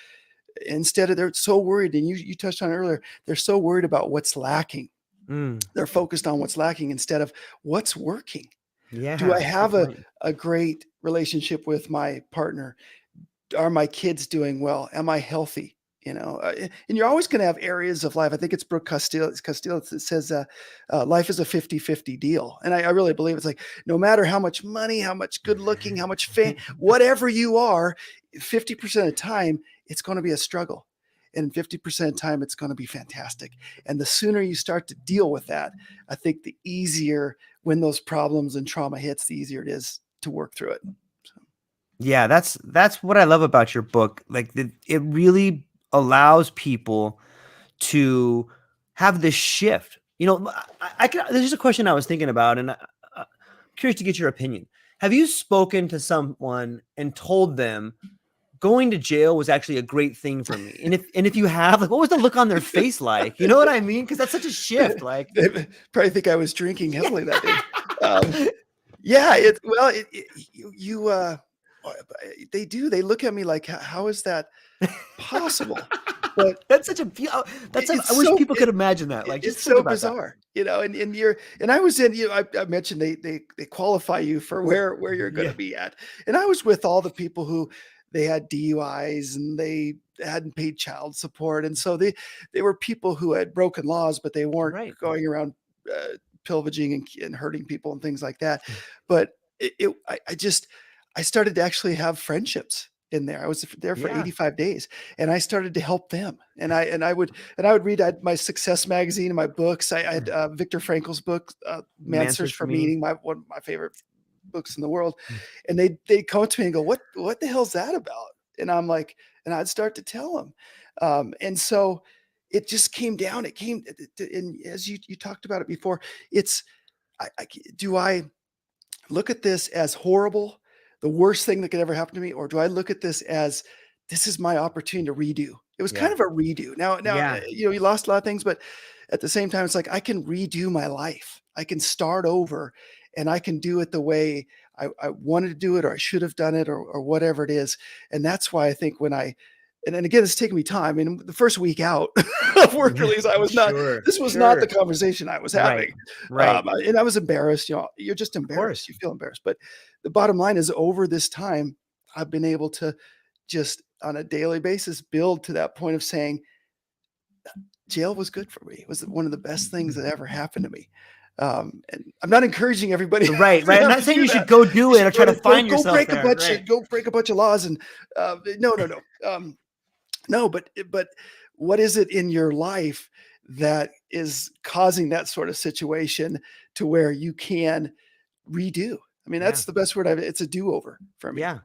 instead of, they're so worried, and you touched on it earlier, they're so worried about what's lacking. Mm. They're focused on what's lacking instead of what's working. Do I Yeah. Good have point. a great relationship with my partner? Are my kids doing well? Am I healthy? And you're always going to have areas of life. I think it's Brooke Castillo that says, life is a 50-50 deal. And I really believe it's like, no matter how much money, how much good looking, how much fame, whatever you are, 50% of the time, it's going to be a struggle. And 50% of the time, it's going to be fantastic. And the sooner you start to deal with that, I think the easier, when those problems and trauma hits, the easier it is to work through it. So. Yeah, that's what I love about your book. Like, it really allows people to have this shift. There's just a question I was thinking about, and I'm curious to get your opinion. Have you spoken to someone and told them going to jail was actually a great thing for me? And if you have, like, what was the look on their face like? You know what I mean? Because that's such a shift. Like, They probably think I was drinking yeah. heavily that day. Yeah, they do. They look at me like, how is that possible? But That's such a I it's wish so people could imagine that. Like, just it's think so about that. bizarre, and I was in, I mentioned they qualify you for where you're going Yeah. to be at, and I was with all the people who, they had DUIs and they hadn't paid child support, and so they were people who had broken laws, but they weren't Right. going around pillaging and hurting people and things like that. But I started to actually have friendships in there. I was there for Yeah. 85 days, and I started to help them. And I would read, I had my success magazine and my books. I had Viktor Frankl's book, Man's Man's Search Search for for Meaning. Meaning, one of my favorite books in the world. And they come to me and go, what the hell's that about? And I'm like, and I'd start to tell them. And so it just came down. It came, and as you talked about it before, it's, do I look at this as horrible, the worst thing that could ever happen to me, or do I look at this as, this is my opportunity to redo? It was kind Yeah. of a redo. Now, Yeah. you lost a lot of things, but at the same time, it's like, I can redo my life. I can start over, and I can do it the way I wanted to do it, or I should have done it, or whatever it is. And that's why I think when I and then again, it's taken me time. I mean, the first week out of work release, I was not, Sure, this was not the sure. conversation I was Right, having. right. And I was embarrassed, you're just Of embarrassed. course. You feel embarrassed. But the bottom line is over this time, I've been able to just on a daily basis build to that point of saying, jail was good for me. It was one of the best things that ever happened to me. And I'm not encouraging everybody Right, to right. I'm have not to saying do you that. should go do You it or should try to go find yourself there. Right. go break a bunch of laws and no, no, no. No, but what is it in your life that is causing that sort of situation to where you can redo? I mean, Yeah. that's the best word it's a do-over for me. Yeah.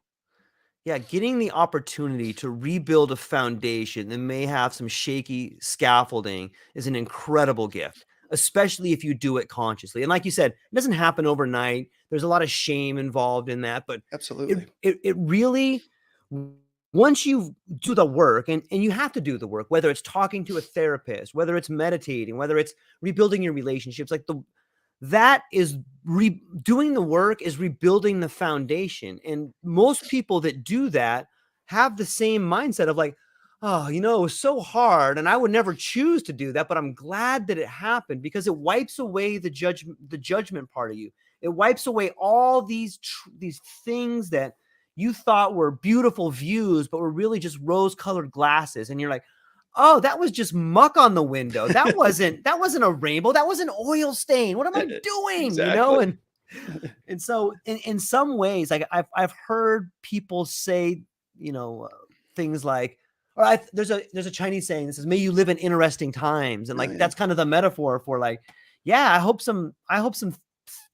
Yeah, getting the opportunity to rebuild a foundation that may have some shaky scaffolding is an incredible gift, especially if you do it consciously. And like you said, it doesn't happen overnight. There's a lot of shame involved in that, but it Absolutely. it really, once you do the work, and you have to do the work, whether it's talking to a therapist, whether it's meditating, whether it's rebuilding your relationships, like that is doing the work is rebuilding the foundation. And most people that do that have the same mindset of like, oh, it was so hard and I would never choose to do that, but I'm glad that it happened because it wipes away the judgment part of you. It wipes away all these things that you thought were beautiful views, but were really just rose-colored glasses. And you're like, oh, that was just muck on the window. That wasn't a rainbow. That was an oil stain. What am I doing? Exactly. And so in some ways, like I've heard people say, things like, there's a Chinese saying that says, "May you live in interesting times," and Oh, like yeah. that's kind of the metaphor for like, yeah, I hope some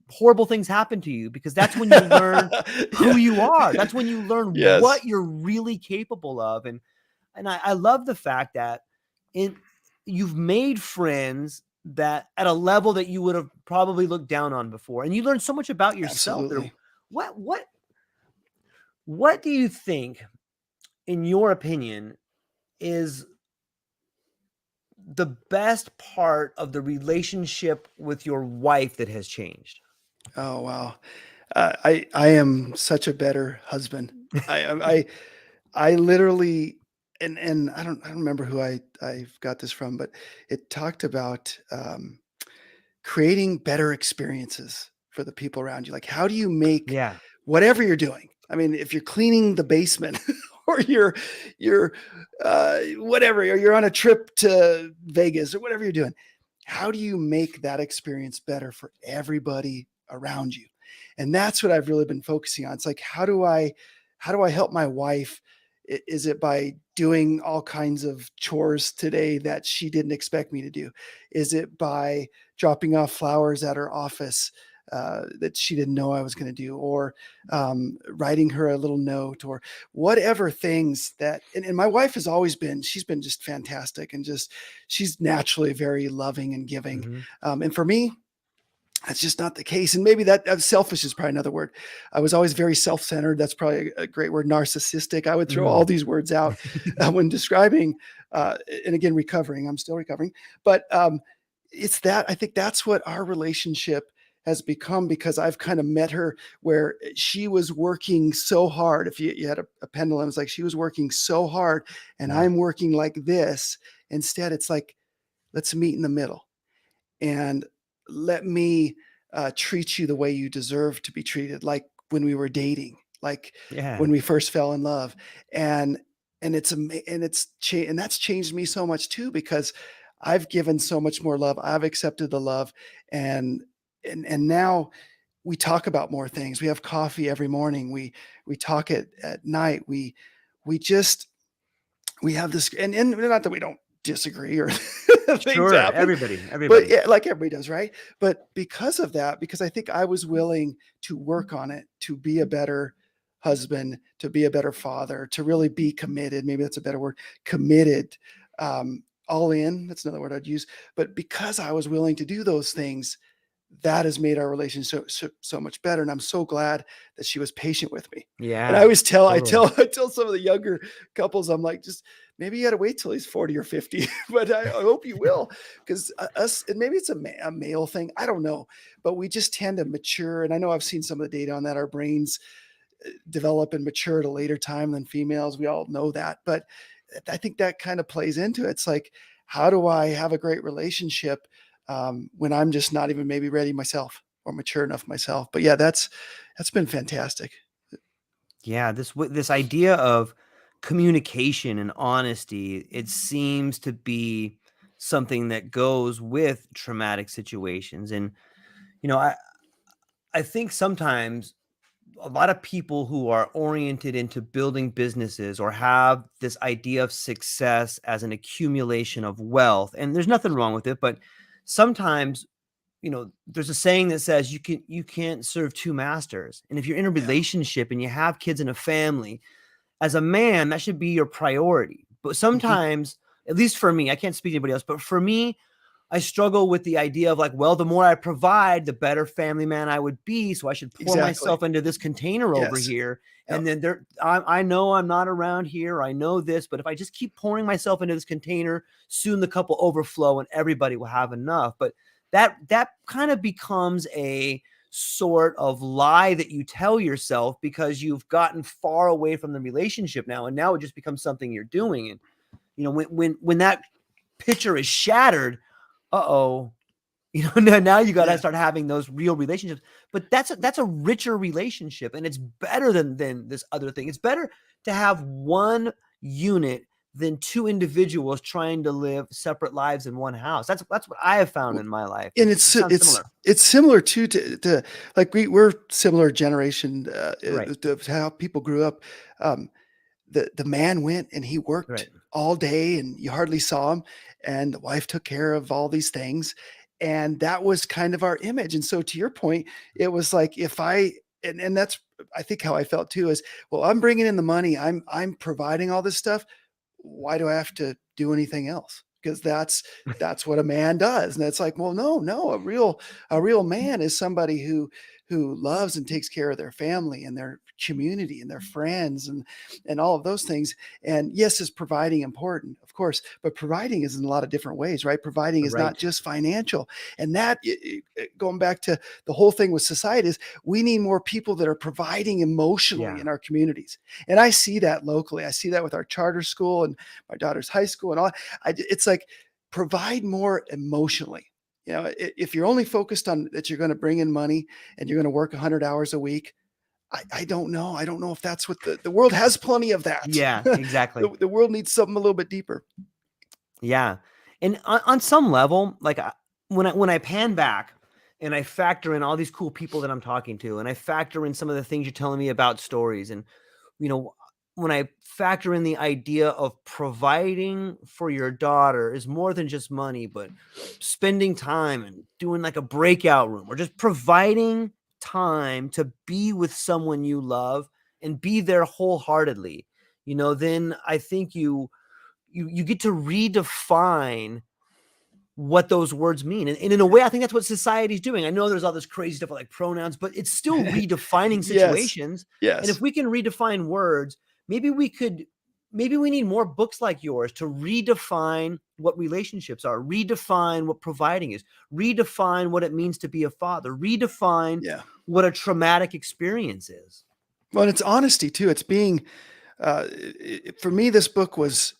horrible things happen to you because that's when you learn who Yeah. you are. That's when you learn Yes. what you're really capable of. And I love the fact that in you've made friends that at a level that you would have probably looked down on before, and you learn so much about yourself there. Absolutely. What what what do you think, in your opinion, is the best part of the relationship with your wife that has changed? Oh, wow. I am such a better husband. I literally and I don't remember who I've got this from, but it talked about, creating better experiences for the people around you. Like, how do you make Yeah, whatever you're doing? I mean, if you're cleaning the basement or you're whatever, or you're on a trip to Vegas or whatever you're doing, how do you make that experience better for everybody around you? And that's what I've really been focusing on. It's like, how do I help my wife? Is it by doing all kinds of chores today that she didn't expect me to do? Is it by dropping off flowers at her office that she didn't know I was going to do, or writing her a little note, or whatever things that? And my wife has always been, she's been just fantastic, and just she's naturally very loving and giving. mhm, And for me, that's just not the case. And maybe that selfish is probably another word. I was always very self-centered. That's probably a great word. Narcissistic. I would throw all mhm. these words out when describing, and again, recovering. I'm still recovering, but it's that I think that's what our relationship has become, because I've kind of met her where she was working so hard. If you had a pendulum, it's like she was working so hard and Yeah, I'm working like this. Instead, it's like, let's meet in the middle and let me treat you the way you deserve to be treated, like when we were dating, like yeah, when we first fell in love. And and that's changed me so much too, because I've given so much more love. I've accepted the love, and and now we talk about more things. We have coffee every morning. We talk at night. We just we have this, and not that we don't disagree or things sure. happen, Everybody, but everybody. yeah, like everybody does, right? But because of that, because I think I was willing to work on it, to be a better husband, to be a better father, to really be committed. Maybe that's a better word, committed, all in. That's another word I'd use. But because I was willing to do those things, that has made our relationship so much better. And I'm so glad that she was patient with me. And I Yeah, always tell, totally. I tell some of the younger couples, I'm like, just maybe you got to wait till he's 40 or 50, but I hope you will, because us, and maybe it's a male thing, I don't know, but we just tend to mature. And I know I've seen some of the data on that. Our brains develop and mature at a later time than females. We all know that, but I think that kind of plays into it. It's like, how do I have a great relationship when I'm just not even maybe ready myself or mature enough myself? But yeah, that's been fantastic. Yeah, this idea of communication and honesty, it seems to be something that goes with traumatic situations. And I think sometimes a lot of people who are oriented into building businesses or have this idea of success as an accumulation of wealth, and there's nothing wrong with it, but sometimes there's a saying that says you can't serve two masters. And if you're in a Yeah. relationship and you have kids and a family, as a man, that should be your priority. But Hmm. sometimes, at least for me, I can't speak to anybody else, but for me, I struggle with the idea of like, well, the more I provide, the better family man I would be. So I should pour Exactly. myself into this container over Yes. here. Yep. And then I know I'm not around here. I know this, but if I just keep pouring myself into this container, soon the cup will overflow and everybody will have enough. But that kind of becomes a sort of lie that you tell yourself because you've gotten far away from the relationship now. And now it just becomes something you're doing. And, when that picture is shattered, uh-oh, now you got to Yeah. start having those real relationships. But that's a richer relationship, and it's better than this other thing. It's better to have one unit than two individuals trying to live separate lives in one house. That's what I have found in my life. And It sounds similar. it's similar too to like we're similar generation Right. to how people grew up. Um, the man went and he Right. worked all day and you hardly saw him, and the wife took care of all these things, and that was kind of our image. And so to your point, it was like, if I and that's I think how I felt too is, well, I'm bringing in the money, I'm providing all this stuff, why do I have to do anything else? Because that's what a man does. And it's like, well, no, a real man is somebody who loves and takes care of their family and their community and their friends and all of those things. And yes, is providing important, of course, but providing is in a lot of different ways, right? Providing is not Right. just financial. And that going back to the whole thing with society is, we need more people that are providing emotionally Yeah. in our communities. And I see that locally. I see that with our charter school and my daughter's high school and all. It's like, provide more emotionally. If you're only focused on that, you're going to bring in money and you're going to work 100 hours a week. I don't know. I don't know if that's what the world has plenty of that. Yeah, exactly. The world needs something a little bit deeper. Yeah. And on some level, like when I pan back and I factor in all these cool people that I'm talking to, and I factor in some of the things you're telling me about stories, and you know, when I factor in the idea of providing for your daughter is more than just money, but spending time and doing like a breakout room or just providing time to be with someone you love and be there wholeheartedly, then I think you get to redefine what those words mean. And in a way, I think that's what society's doing. I know there's all this crazy stuff like pronouns, but it's still redefining Yes. situations. And if Yes. we can redefine words, maybe we need more books like yours to redefine what relationships are, redefine what providing is, redefine what it means to be a father, redefine Yeah. what a traumatic experience is. Well, and it's honesty too. It's being, for me, this book was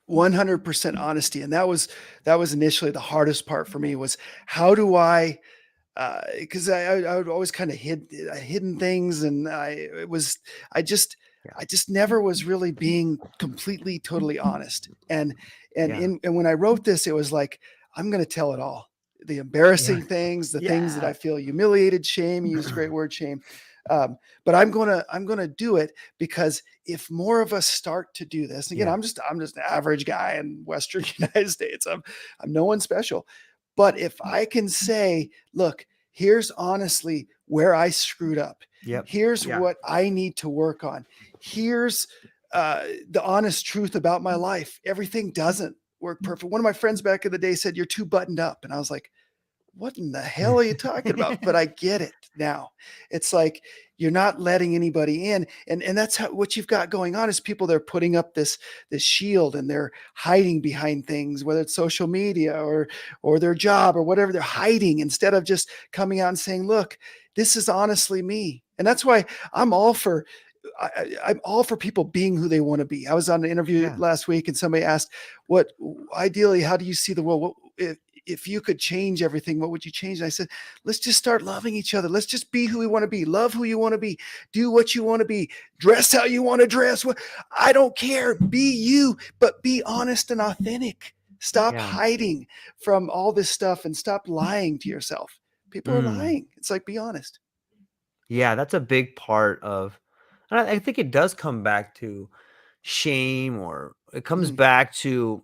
100% honesty. And that was initially the hardest part for me, was how do I, because I would always kind of hidden things, and I just Yeah. I just never was really being completely totally honest. Yeah. And when I wrote this, it was like, I'm going to tell it all, the Yeah. embarrassing things, the things that Yeah. I feel humiliated, shame. You used a great word, shame. But I'm gonna do it, because if more of us start to do this, again, Yeah. I'm just an average guy in Western United States. I'm no one special. But if I can say, look, here's honestly where I screwed up. Yep. Here's Yeah. what I need to work on. Here's the honest truth about my life. Everything doesn't work perfect. One of my friends back in the day said, "You're too buttoned up." And I was like, what in the hell are you talking about? But I get it now. It's like, you're not letting anybody in. And that's what you've got going on, is people, they're putting up this shield and they're hiding behind things, whether it's social media or their job or whatever. They're hiding instead of just coming out and saying, look, this is honestly me. And that's why I'm all for I'm all for people being who they want to be. I was on an interview Yeah. last week and somebody asked, what ideally, how do you see the world? What, if you could change everything, what would you change? And I said, let's just start loving each other. Let's just be who we want to be. Love who you want to be. Do what you want to be. Dress how you want to dress. I don't care. Be you, but be honest and authentic. Stop Yeah. hiding from all this stuff and stop lying to yourself. People are Mm. lying. It's like, be honest. Yeah, that's a big part of, and I think it does come back to shame, or it comes Mm, back to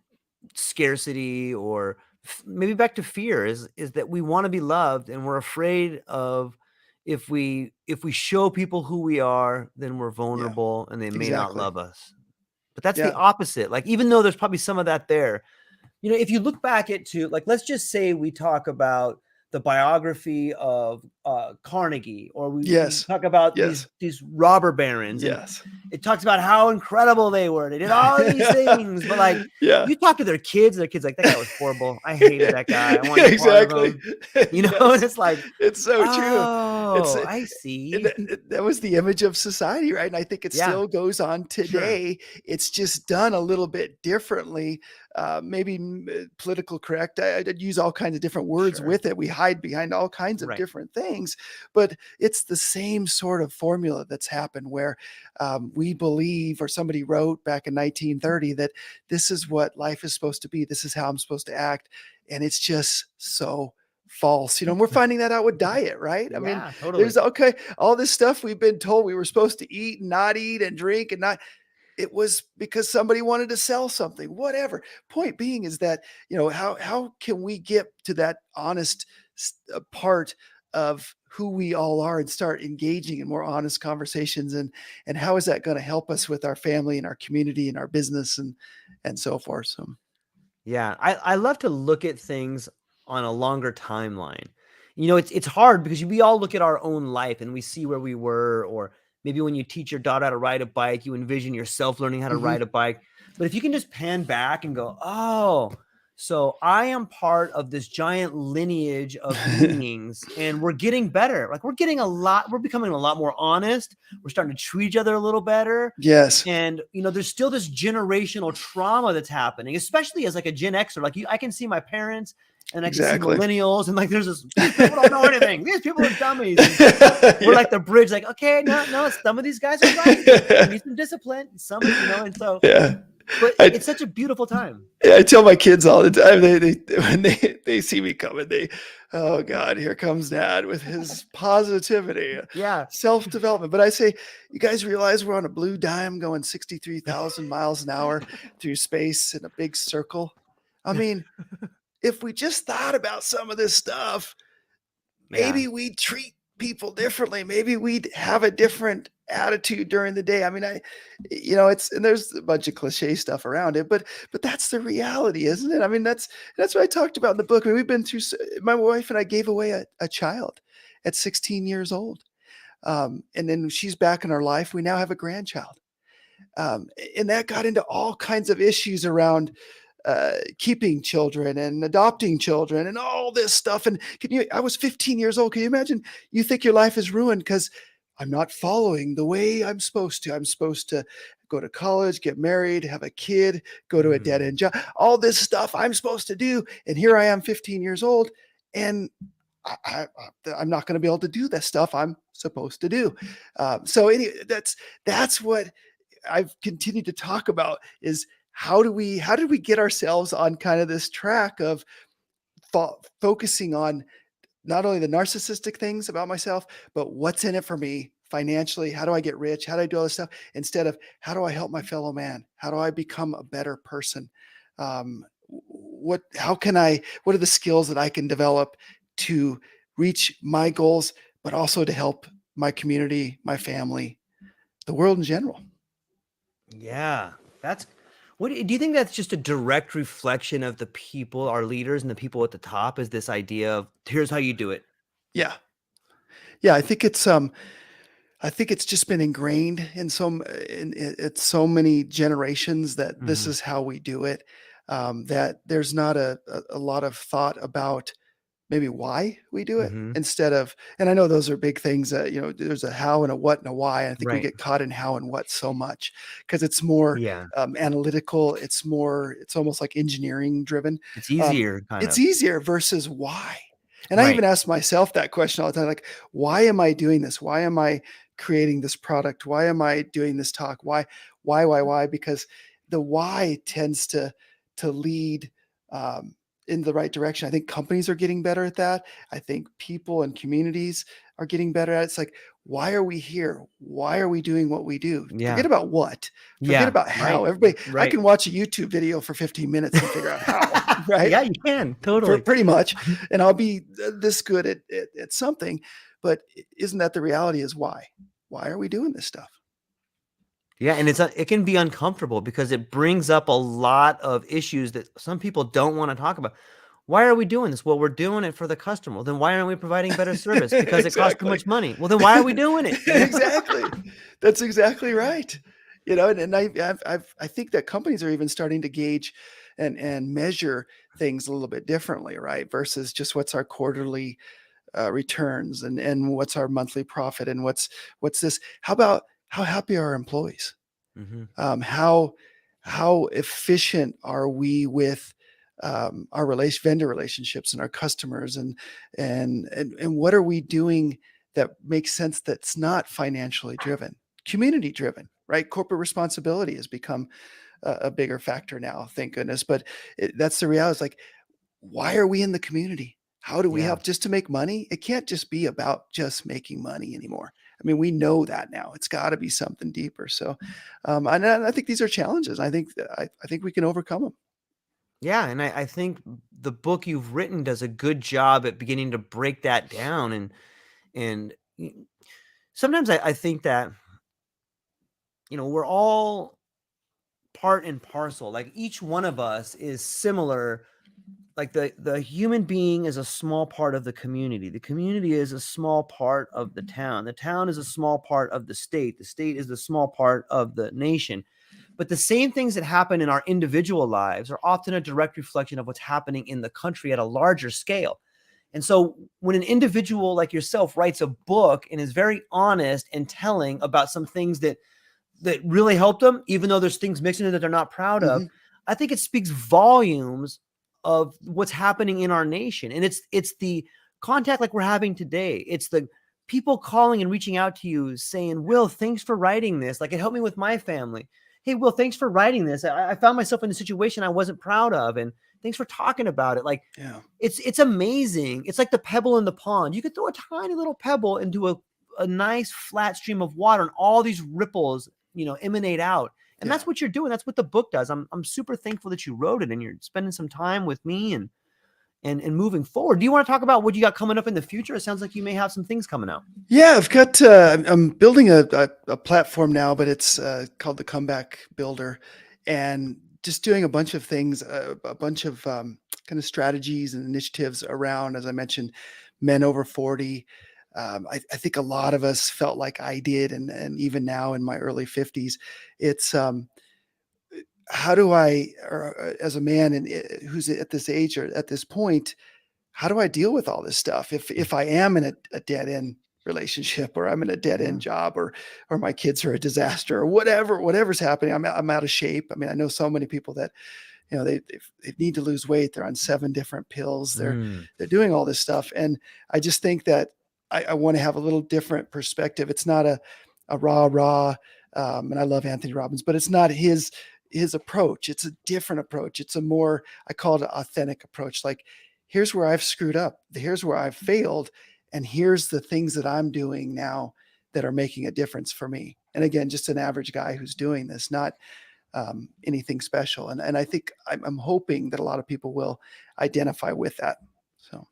scarcity, or maybe back to fear, is that we want to be loved and we're afraid of, if we show people who we are, then we're yeah, vulnerable and they may not exactly. love us. But that's the Yeah. opposite. Like, even though there's probably some of that there, if you look back into, like, let's just say we talk about the biography of Carnegie, or we Yes. talk about these Yes. these robber barons, and Yes. it talks about how incredible they were. They did all of these things, but, like, Yeah. you talk to their kids like, that guy was horrible. I hated that guy. I want no part of Exactly. him. And Yes. it's like, It's so true. It's oh, I and see. that was the image of society, right? And I think it Yeah, still goes on sure, today. It's just done a little bit differently. Maybe political correct. I'd use all kinds of different words sure, with it. We hide behind all kinds of right. different things, but it's the same sort of formula that's happened where we believe, or somebody wrote back in 1930, that this is what life is supposed to be. This is how I'm supposed to act. And it's just so false. And we're finding that out with diet, right? I mean, Yeah, totally. there's okay, all this stuff we've been told we were supposed to eat and not eat and drink and not. It was because somebody wanted to sell something, whatever. Point being is that, how can we get to that honest part of who we all are and start engaging in more honest conversations, and how is that going to help us with our family and our community and our business and so forth. So Yeah, I love to look at things on a longer timeline. It's hard because we all look at our own life and we see where we were, or maybe when you teach your daughter how to ride a bike, you envision yourself learning how to mhm. ride a bike. But if you can just pan back and go, oh, so I am part of this giant lineage of beings, and we're getting better. Like, we're becoming a lot more honest. We're starting to treat each other a little better. Yes, And there's still this generational trauma that's happening, especially as, like, a Gen Xer. Like, I can see my parents, and I can see exactly. millennials, and, like, these people don't know anything. These people are dummies. And we're Yeah. like the bridge. Like, okay, no, some of these guys are right. We need some discipline. And so, Yeah. but I it's such a beautiful time. I tell my kids all the time, they when they see me coming, oh God, here comes Dad with his positivity, Yeah, self-development. But I say, you guys realize we're on a blue dime going 63,000 miles an hour through space in a big circle? I mean, if we just thought about some of this stuff, yeah, maybe we'd treat people differently. Maybe we'd have a different attitude during the day. I mean, it's, and there's a bunch of cliche stuff around it, but that's the reality, isn't it? I mean, that's what I talked about in the book. I mean, we've been through. My wife and I gave away a child at 16 years old, and then she's back in our life. We now have a grandchild, and that got into all kinds of issues around keeping children and adopting children and all this stuff. And I was 15 years old. Can you imagine? You think your life is ruined because I'm not following the way I'm supposed to. I'm supposed to go to college, get married, have a kid, go to a dead mm, end job, all this stuff I'm supposed to do. And here I am, 15 years old. And I'm not going to be able to do the stuff I'm supposed to do. So anyway, that's what I've continued to talk about is how did we get ourselves on kind of this track of focusing on not only the narcissistic things about myself, but what's in it for me financially? How do I get rich? How do I do all this stuff? Instead of how do I help my fellow man? How do I become a better person? What are the skills that I can develop to reach my goals, but also to help my community, my family, the world in general? yeah. That's what do you think? That's just a direct reflection of the people, our leaders, and the people at the top? Is this idea of, here's how you do it? Yeah. Yeah. I think it's just been ingrained in it's so many generations that this Mhm. is how we do it. That there's not a lot of thought about maybe why we do it Mhm. instead of, and I know those are big things that, there's a how and a what and a why. And I think we Right. get caught in how and what so much because it's more Yeah. analytical. It's almost like engineering driven. It's Um, easier kind it's of. easier versus why. And I even Right. ask myself that question all the time, like, why am I doing this? Why am I creating this product? Why am I doing this talk? Why? Because the why tends to lead um, in the right direction. I think companies are getting better at that. I think people and communities are getting better at it. It's like, why are we here? Why are we doing what we do? Forget Yeah. about what. Forget Yeah. about Right. how. Everybody, I Right. can watch a YouTube video for 15 minutes and figure out how, right? Yeah, you can. Totally. Pretty much, and I'll be this good at something. But isn't that the reality? Is why? Why are we doing this stuff? Yeah, and it can be uncomfortable because it brings up a lot of issues that some people don't want to talk about. Why are we doing this? Well, we're doing it for the customer. Well, then why aren't we providing better service? Because it costs too Exactly. much money. Well, then why are we doing it? Exactly. That's exactly right. And I think that companies are even starting to gauge and measure things a little bit differently, right? Versus just what's our quarterly returns and what's our monthly profit and what's this? How about how happy are our employees? Mhm. How efficient are we with our vendor relationships and our customers and what are we doing that makes sense that's not financially driven, community driven, right? Corporate responsibility has become a bigger factor now, thank goodness. But that's the reality. It's like, why are we in the community? How do we Yeah. help just to make money? It can't just be about just making money anymore. I mean, we know that now. It's got to be something deeper. So, and I think these are challenges. I think we can overcome them. Yeah, and I think the book you've written does a good job at beginning to break that down and y sometimes I think that, we're all part and parcel, like, each one of us is similar. Like, the human being is a small part of the community is a small part of the town is a small part of the state is a small part of the nation. But the same things that happen in our individual lives are often a direct reflection of what's happening in the country at a larger scale. And so when an individual like yourself writes a book and is very honest and telling about some things that really helped them, even though there's things mixed in it that they're not proud of, Mhm. I think it speaks volumes of what's happening in our nation. And it's the contact like we're having today. It's the people calling and reaching out to you saying, Will, thanks for writing this. Like, it helped me with my family. Hey, Will, thanks for writing this. I found myself in a situation I wasn't proud of. And thanks for talking about it. Like, Yeah. it's amazing. It's like the pebble in the pond. You could throw a tiny little pebble into a nice flat stream of water, and all these ripples, emanate out. And Yeah. that's what you're doing. That's what the book does. I'm super thankful that you wrote it and you're spending some time with me and moving forward. Do you want to talk about what you got coming up in the future? It sounds like you may have some things coming out. Yeah, I've got. I'm building a platform now, but it's called the Comeback Builder, and just doing a bunch of things, a bunch of kind of strategies and initiatives around, as I mentioned, men over 40. I think a lot of us felt like I did, and even now in my early 50s, it's how do I, or, as a man and who's at this age or at this point, how do I deal with all this stuff if I am in a dead end relationship or I'm in a dead Yeah. end job or my kids are a disaster or whatever's happening. I'm out of shape. I mean, I know so many people that they need to lose weight. They're on 7 different pills. Mm, They're doing all this stuff, and I just think that I want to have a little different perspective. It's not a rah. And I love Anthony Robbins, but it's not his approach. It's a different approach. It's a more, I call it an authentic approach. Like, here's where I've screwed up. Here's where I've failed. And here's the things that I'm doing now that are making a difference for me. And again, just an average guy who's doing this, not anything special. And I think I'm hoping that a lot of people will identify with that. So,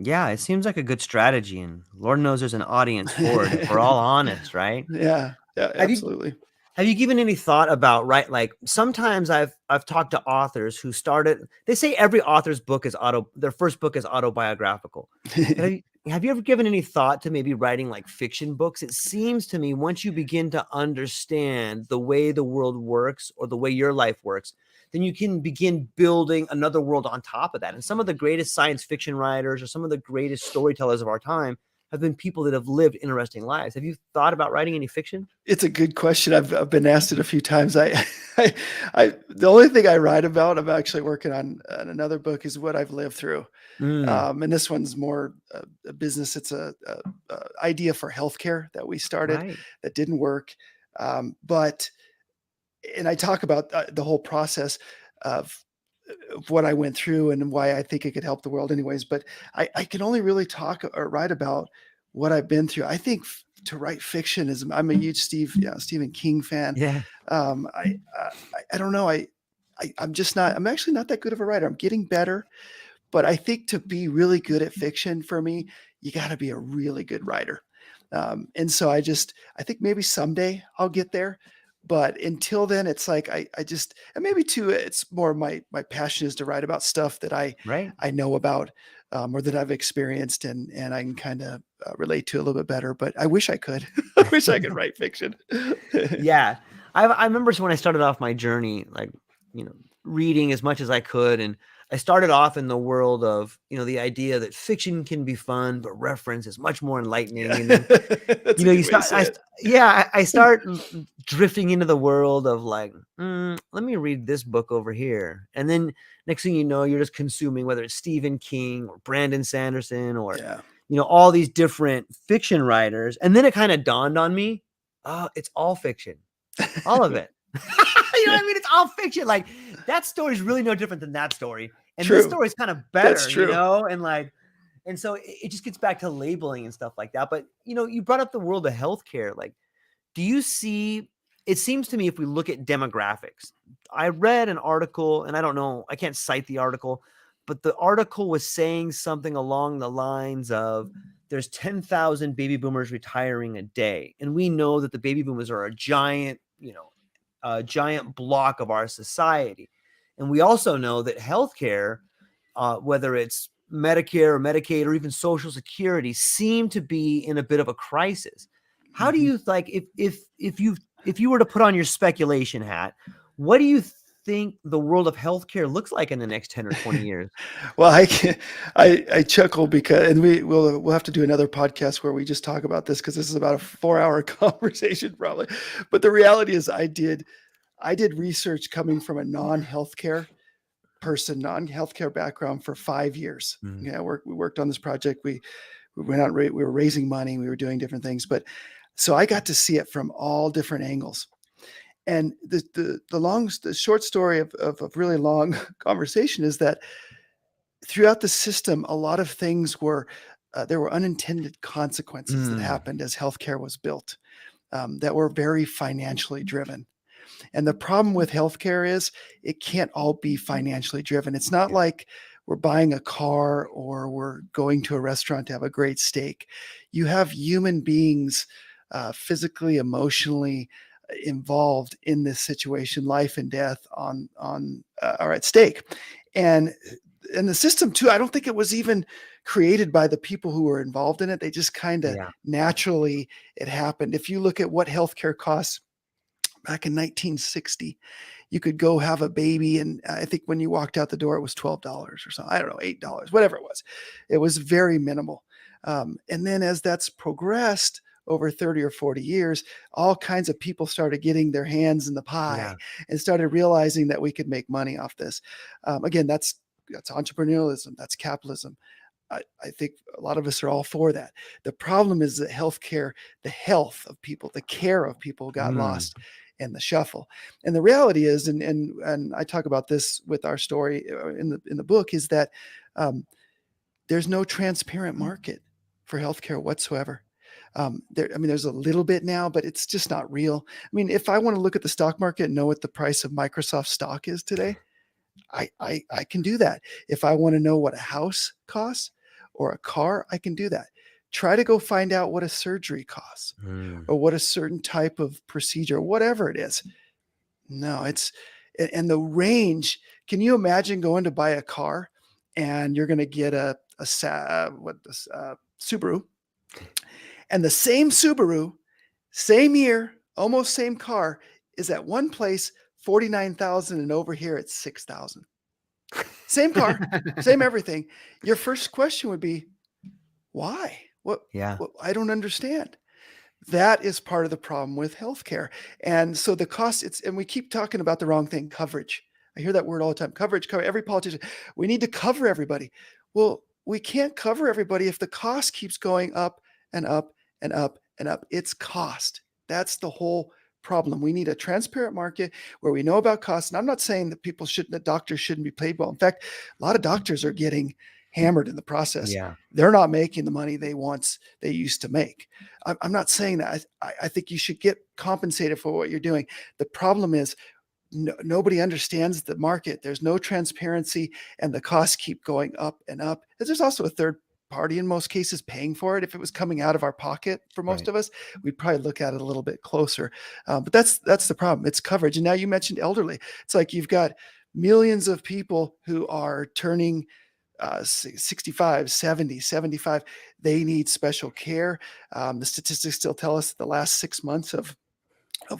yeah, it seems like a good strategy, and Lord knows there's an audience for it if we're all honest, right? yeah, Have you absolutely. Have you given any thought about, right? Like, sometimes I've talked to authors who started. They say every author's book is their first book is autobiographical. But have you ever given any thought to maybe writing like fiction books? It seems to me once you begin to understand the way the world works or the way your life works, then you can begin building another world on top of that. And some of the greatest science fiction writers or some of the greatest storytellers of our time have been people that have lived interesting lives. Have you thought about writing any fiction? It's a good question. I've been asked it a few times. I, the only thing I write about, I'm actually working on another book, is what I've lived through. Mm, And this one's more a business. It's a idea for healthcare that we started right. that didn't work. But and I talk about the whole process of, of what I went through and why I think it could help the world, anyways. But I can only really talk or write about what I've been through. I think to write fiction is, I'm a huge Stephen King fan. Yeah. Um, I, I don't know. I'm just not. I'm actually not that good of a writer. I'm getting better. But I think to be really good at fiction for me, you got to be a really good writer. And so I think maybe someday I'll get there. But until then, it's like I just, and maybe too, it's more my passion is to write about stuff that Right. I know about, or that I've experienced, and I can kind of relate to a little bit better. But I wish I could. I wish I could write fiction. Yeah. I remember when I started off my journey, like, reading as much as I could. And I started off in the world of, the idea that fiction can be fun, but reference is much more Yeah, enlightening. And then, that's a you good way to start, say it. yeah, I start drifting into the world of like, let me read this book over here. And then next thing you know, you're just consuming, whether it's Stephen King or Brandon Sanderson or, Yeah. all these different fiction writers. And then it kind of dawned on me, oh, it's all fiction. All of it. You know what I mean? It's all fiction. Like that story is really no different than that story. And this True. story is kind of That's better, true. and like, and so it just gets back to labeling and stuff like that. But you brought up the world of healthcare. Like, do you see, it seems to me if we look at demographics, I read an article and I don't know, I can't cite the article, but the article was saying something along the lines of there's 10,000 baby boomers retiring a day. And we know that the baby boomers are a giant block of our society. And we also know that healthcare, whether it's Medicare or Medicaid or even Social Security, seem to be in a bit of a crisis. How do Mhm. you like if you were to put on your speculation hat, what do you think the world of healthcare looks like in the next 10 or 20 years? Well, I chuckle because, and we'll have to do another podcast where we just talk about this, because this is about a 4 hour conversation probably. But the reality is, I did research coming from a non-healthcare background for 5 years. Mm, Yeah, we worked on this project. We went out, we were raising money, we were doing different things, but so I got to see it from all different angles. And the short story of really long conversation is that throughout the system, a lot of things there were unintended consequences that mm, happened as healthcare was built, that were very financially driven. And the problem with healthcare is it can't all be financially driven. It's not yeah, like we're buying a car or we're going to a restaurant to have a great steak. You have human beings, physically, emotionally involved in this situation, life and death are at stake. And the system too, I don't think it was even created by the people who were involved in it. They just kind of yeah, naturally, it happened. If you look at what healthcare costs back in 1960, you could go have a baby, and I think when you walked out the door, it was $12 or something. I don't know, $8, whatever it was. It was very minimal. And then as that's progressed over 30 or 40 years, all kinds of people started getting their hands in the pie yeah. and started realizing that we could make money off this. Again, that's entrepreneurialism, that's capitalism. I think a lot of us are all for that. The problem is that healthcare, the health of people, the care of people got Mm, lost in the shuffle. And the reality is, and I talk about this with our story in the book, is that um, there's no transparent market for healthcare whatsoever. I mean, there's a little bit now, but it's just not real. I mean, if I want to look at the stock market and know what the price of Microsoft stock is today, I can do that. If I want to know what a house costs or a car, I can do that. Try to go find out what a surgery costs mm, or what a certain type of procedure, whatever it is. No, and the range. Can you imagine going to buy a car and you're going to get Subaru, and the same Subaru, same year, almost same car, is at one place 49,000 and over here it's 6,000. Same car, same everything. Your first question would be, why? What, Yeah. what I don't understand. That is part of the problem with healthcare. And so the cost, and we keep talking about the wrong thing, coverage. I hear that word all the time. Coverage, cover every politician. We need to cover everybody. Well, we can't cover everybody if the cost keeps going up and up and up and up. It's cost. That's the whole problem. We need a transparent market where we know about costs. And I'm not saying that doctors shouldn't be paid well. In fact, a lot of doctors are getting hammered in the process. Yeah. They're not making the money they used to make. I'm not saying that. I think you should get compensated for what you're doing. The problem is nobody understands the market. There's no transparency, and the costs keep going up and up. There's also a third party in most cases paying for it. If it was coming out of our pocket for most of us, we'd probably look at it a little bit closer. But that's the problem. It's coverage. And now you mentioned elderly. It's like you've got millions of people who are turning 65, 70, 75. They need special care. The statistics still tell us that the last 6 months of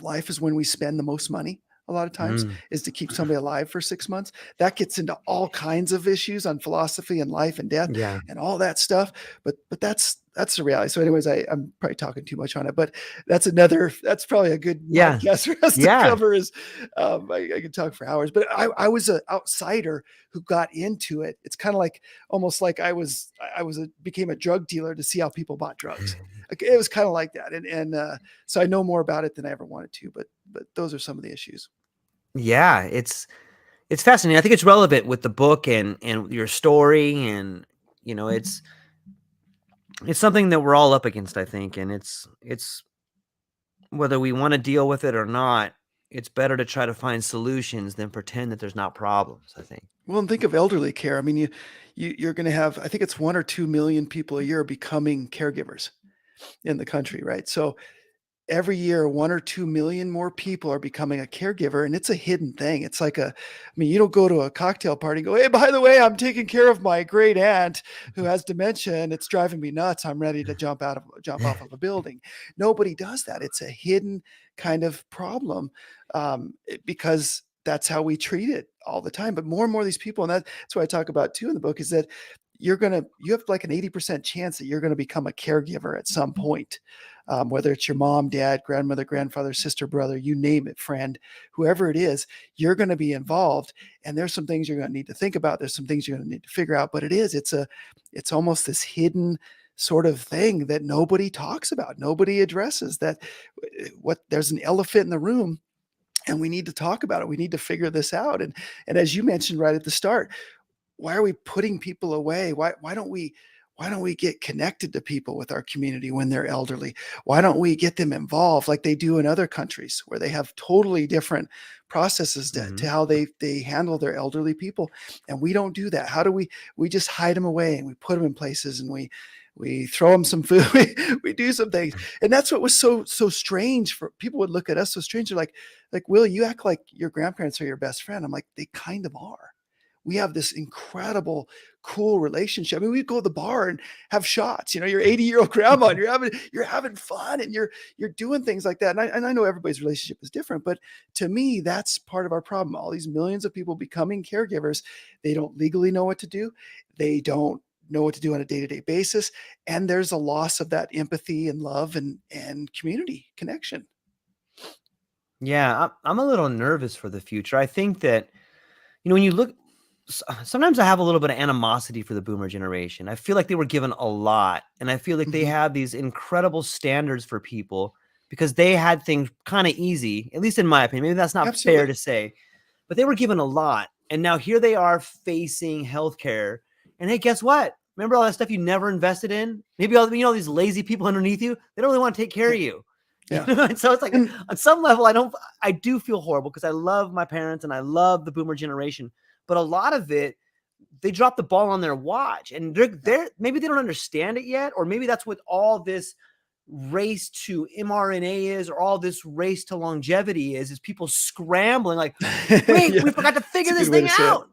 life is when we spend the most money. A lot of times is to keep somebody alive for 6 months. That gets into all kinds of issues on philosophy and life and death and all that stuff. But that's the reality. So anyways, I'm probably talking too much on it, but that's probably a good podcast for us to cover. Is I could talk for hours, but I was an outsider who got into it. It's kind of like almost like I became a drug dealer to see how people bought drugs. It was kind of like that. And so I know more about it than I ever wanted to, but those are some of the issues. Yeah. It's fascinating. I think it's relevant with the book and your story. And, it's something that we're all up against, I think. And it's whether we want to deal with it or not, it's better to try to find solutions than pretend that there's not problems, I think. Well, and think of elderly care. I mean, you're going to have, I think it's 1 or 2 million people a year becoming caregivers in the country, right? So every year, 1 or 2 million more people are becoming a caregiver, and it's a hidden thing. It's like you don't go to a cocktail party and go, hey, by the way, I'm taking care of my great aunt who has dementia and it's driving me nuts. I'm ready to jump off of a building. Nobody does that. It's a hidden kind of problem because that's how we treat it all the time. But more and more of these people, and that's what I talk about too in the book, is that you have like an 80% chance that you're going to become a caregiver at some point. Whether it's your mom, dad, grandmother, grandfather, sister, brother, you name it, friend, whoever it is, you're going to be involved. And there's some things you're going to need to think about. There's some things you're going to need to figure out. But it's almost this hidden sort of thing that nobody talks about. Nobody addresses that. There's an elephant in the room, and we need to talk about it. We need to figure this out. And as you mentioned right at the start, why are we putting people away? Why don't we get connected to people with our community when they're elderly? Why don't we get them involved like they do in other countries where they have totally different processes to how they handle their elderly people? And we don't do that. How do we just hide them away, and we put them in places, and we throw them some food. we do some things. And that's what was so strange. For people would look at us so strange. They're like, Will, you act like your grandparents are your best friend. I'm like, they kind of are. We have this incredible, cool relationship. I mean, we go to the bar and have shots. You're 80-year-old grandma, and you're having fun, and you're doing things like that. And I know everybody's relationship is different, but to me, that's part of our problem. All these millions of people becoming caregivers, they don't legally know what to do. They don't know what to do on a day-to-day basis, and there's a loss of that empathy and love and community connection. Yeah, I'm a little nervous for the future. I think that, when you look, sometimes I have a little bit of animosity for the boomer generation. I feel like they were given a lot, and I feel like they have these incredible standards for people because they had things kind of easy, at least in my opinion. Maybe that's not fair to say, but they were given a lot. And now here they are facing healthcare. And hey, guess what? Remember all that stuff you never invested in? Maybe all these lazy people underneath you, they don't really want to take care of you. Yeah. And so it's like, on some level, I do feel horrible because I love my parents and I love the boomer generation, but a lot of it, they dropped the ball on their watch, and maybe they don't understand it yet. Or maybe that's what all this race to mRNA is, or all this race to longevity is people scrambling like, wait, we forgot to figure this thing out,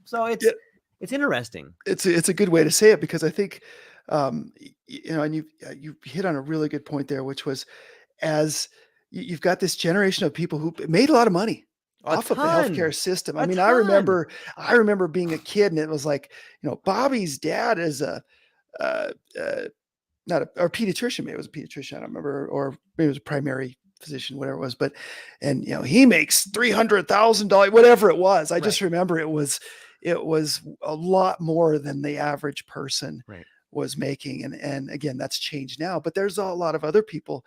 So it's interesting. It's a good way to say it, because I think And you hit on a really good point there, which was as you've got this generation of people who made a lot of money A off of the ton, healthcare system. I a mean, ton. I remember being a kid, and it was like, Bobby's dad is a uh, uh, not a or pediatrician, maybe it was a pediatrician, I don't remember, or maybe it was a primary physician, whatever it was, but and he makes $300,000, whatever it was. I Right, just remember it was a lot more than the average person right. was making. And again, that's changed now, but there's a lot of other people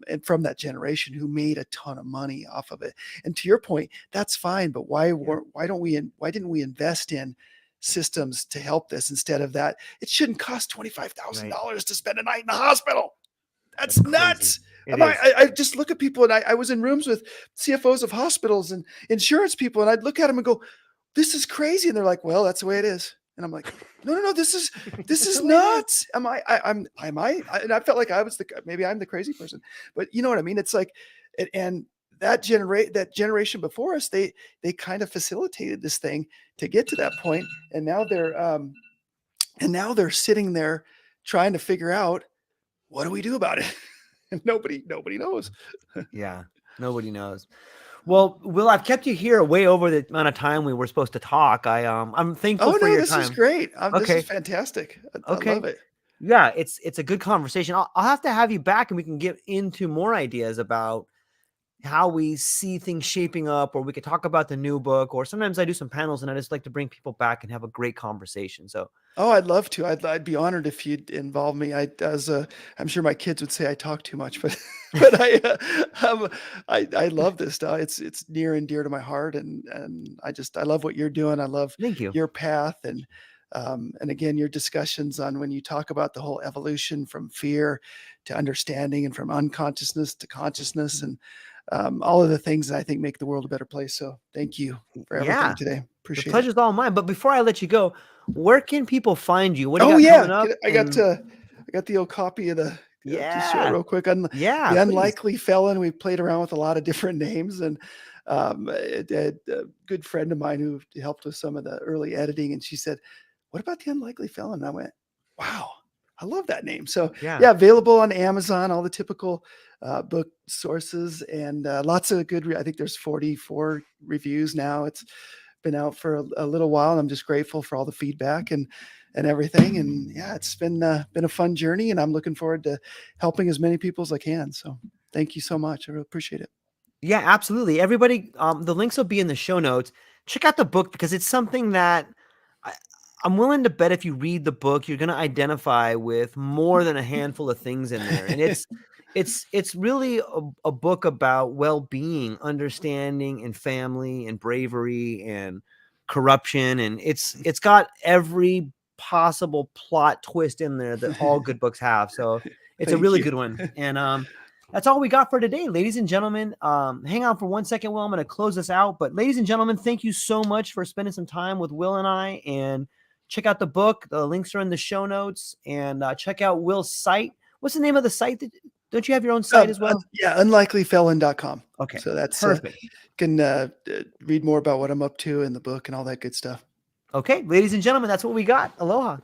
and from that generation who made a ton of money off of it. And to your point, that's fine, but Yeah, why didn't we invest in systems to help this instead of that? It shouldn't cost right. $25,000 to spend a night in the hospital. That's That's crazy. nuts. It is. I just look at people, and I was in rooms with CFOs of hospitals and insurance people, and I'd look at them and go, "This is crazy." And they're like, "Well, that's the way it is." And I'm like, "No, no, no. This That's is the way it is. nuts." And I felt like maybe I'm the crazy person, but you know what I mean? It's like, and that generation before us, they kind of facilitated this thing to get to that point, and now they're sitting there trying to figure out, what do we do about it? And nobody knows. Yeah, nobody knows. Well, Will, I've kept you here way over the amount of time we were supposed to talk. I'm thankful Oh for no, your this is time. great. This is Okay, fantastic. I okay. love it. Yeah, it's a good conversation. I'll have to have you back and we can get into more ideas about how we see things shaping up, or we could talk about the new book, or sometimes I do some panels and I just like to bring people back and have a great conversation. So Oh, I'd love to. I'd be honored if you'd involve me. I'm sure my kids would say I talk too much, but but I love this stuff. It's near and dear to my heart, and I love what you're doing. I love thank you. your path, and again, your discussions on when you talk about the whole evolution from fear to understanding, and from unconsciousness to consciousness, and all of the things that I think make the world a better place. So thank you for everything Yeah, today. the Appreciate it. pleasure's all mine. But before I let you go, where can people find you? What do you Oh got yeah, coming up? And I got the old copy of the to share yeah, real quick on yeah, the please. unlikely felon. We played around with a lot of different names, and a good friend of mine who helped with some of the early editing, and she said, "What about the unlikely felon?" And I went, "Wow, I love that name." So Yeah. yeah, available on Amazon, all the typical book sources, and lots of good. I think there's 44 reviews now. It's been out for a little while, and I'm just grateful for all the feedback and everything. And yeah, it's been a fun journey, and I'm looking forward to helping as many people as I can. So thank you so much. I really appreciate it. Yeah, absolutely. Everybody, the links will be in the show notes. Check out the book because it's something that I, I'm willing to bet if you read the book, you're going to identify with more than a handful of things in there. And it's really a book about well-being, understanding, and family, and bravery, and corruption. And it's got every possible plot twist in there that all good books have. So it's a Thank really you. good one. And that's all we got for today, ladies and gentlemen. Hang on for 1 second, Will. I'm going to close this out. But ladies and gentlemen, thank you so much for spending some time with Will and I. And check out the book. The links are in the show notes. And check out Will's site. What's the name of the site? Don't you have your own site as well? Yeah, unlikelyfelon.com. Okay, So that's perfect. can read more about what I'm up to in the book and all that good stuff. Okay, ladies and gentlemen, that's what we got. Aloha.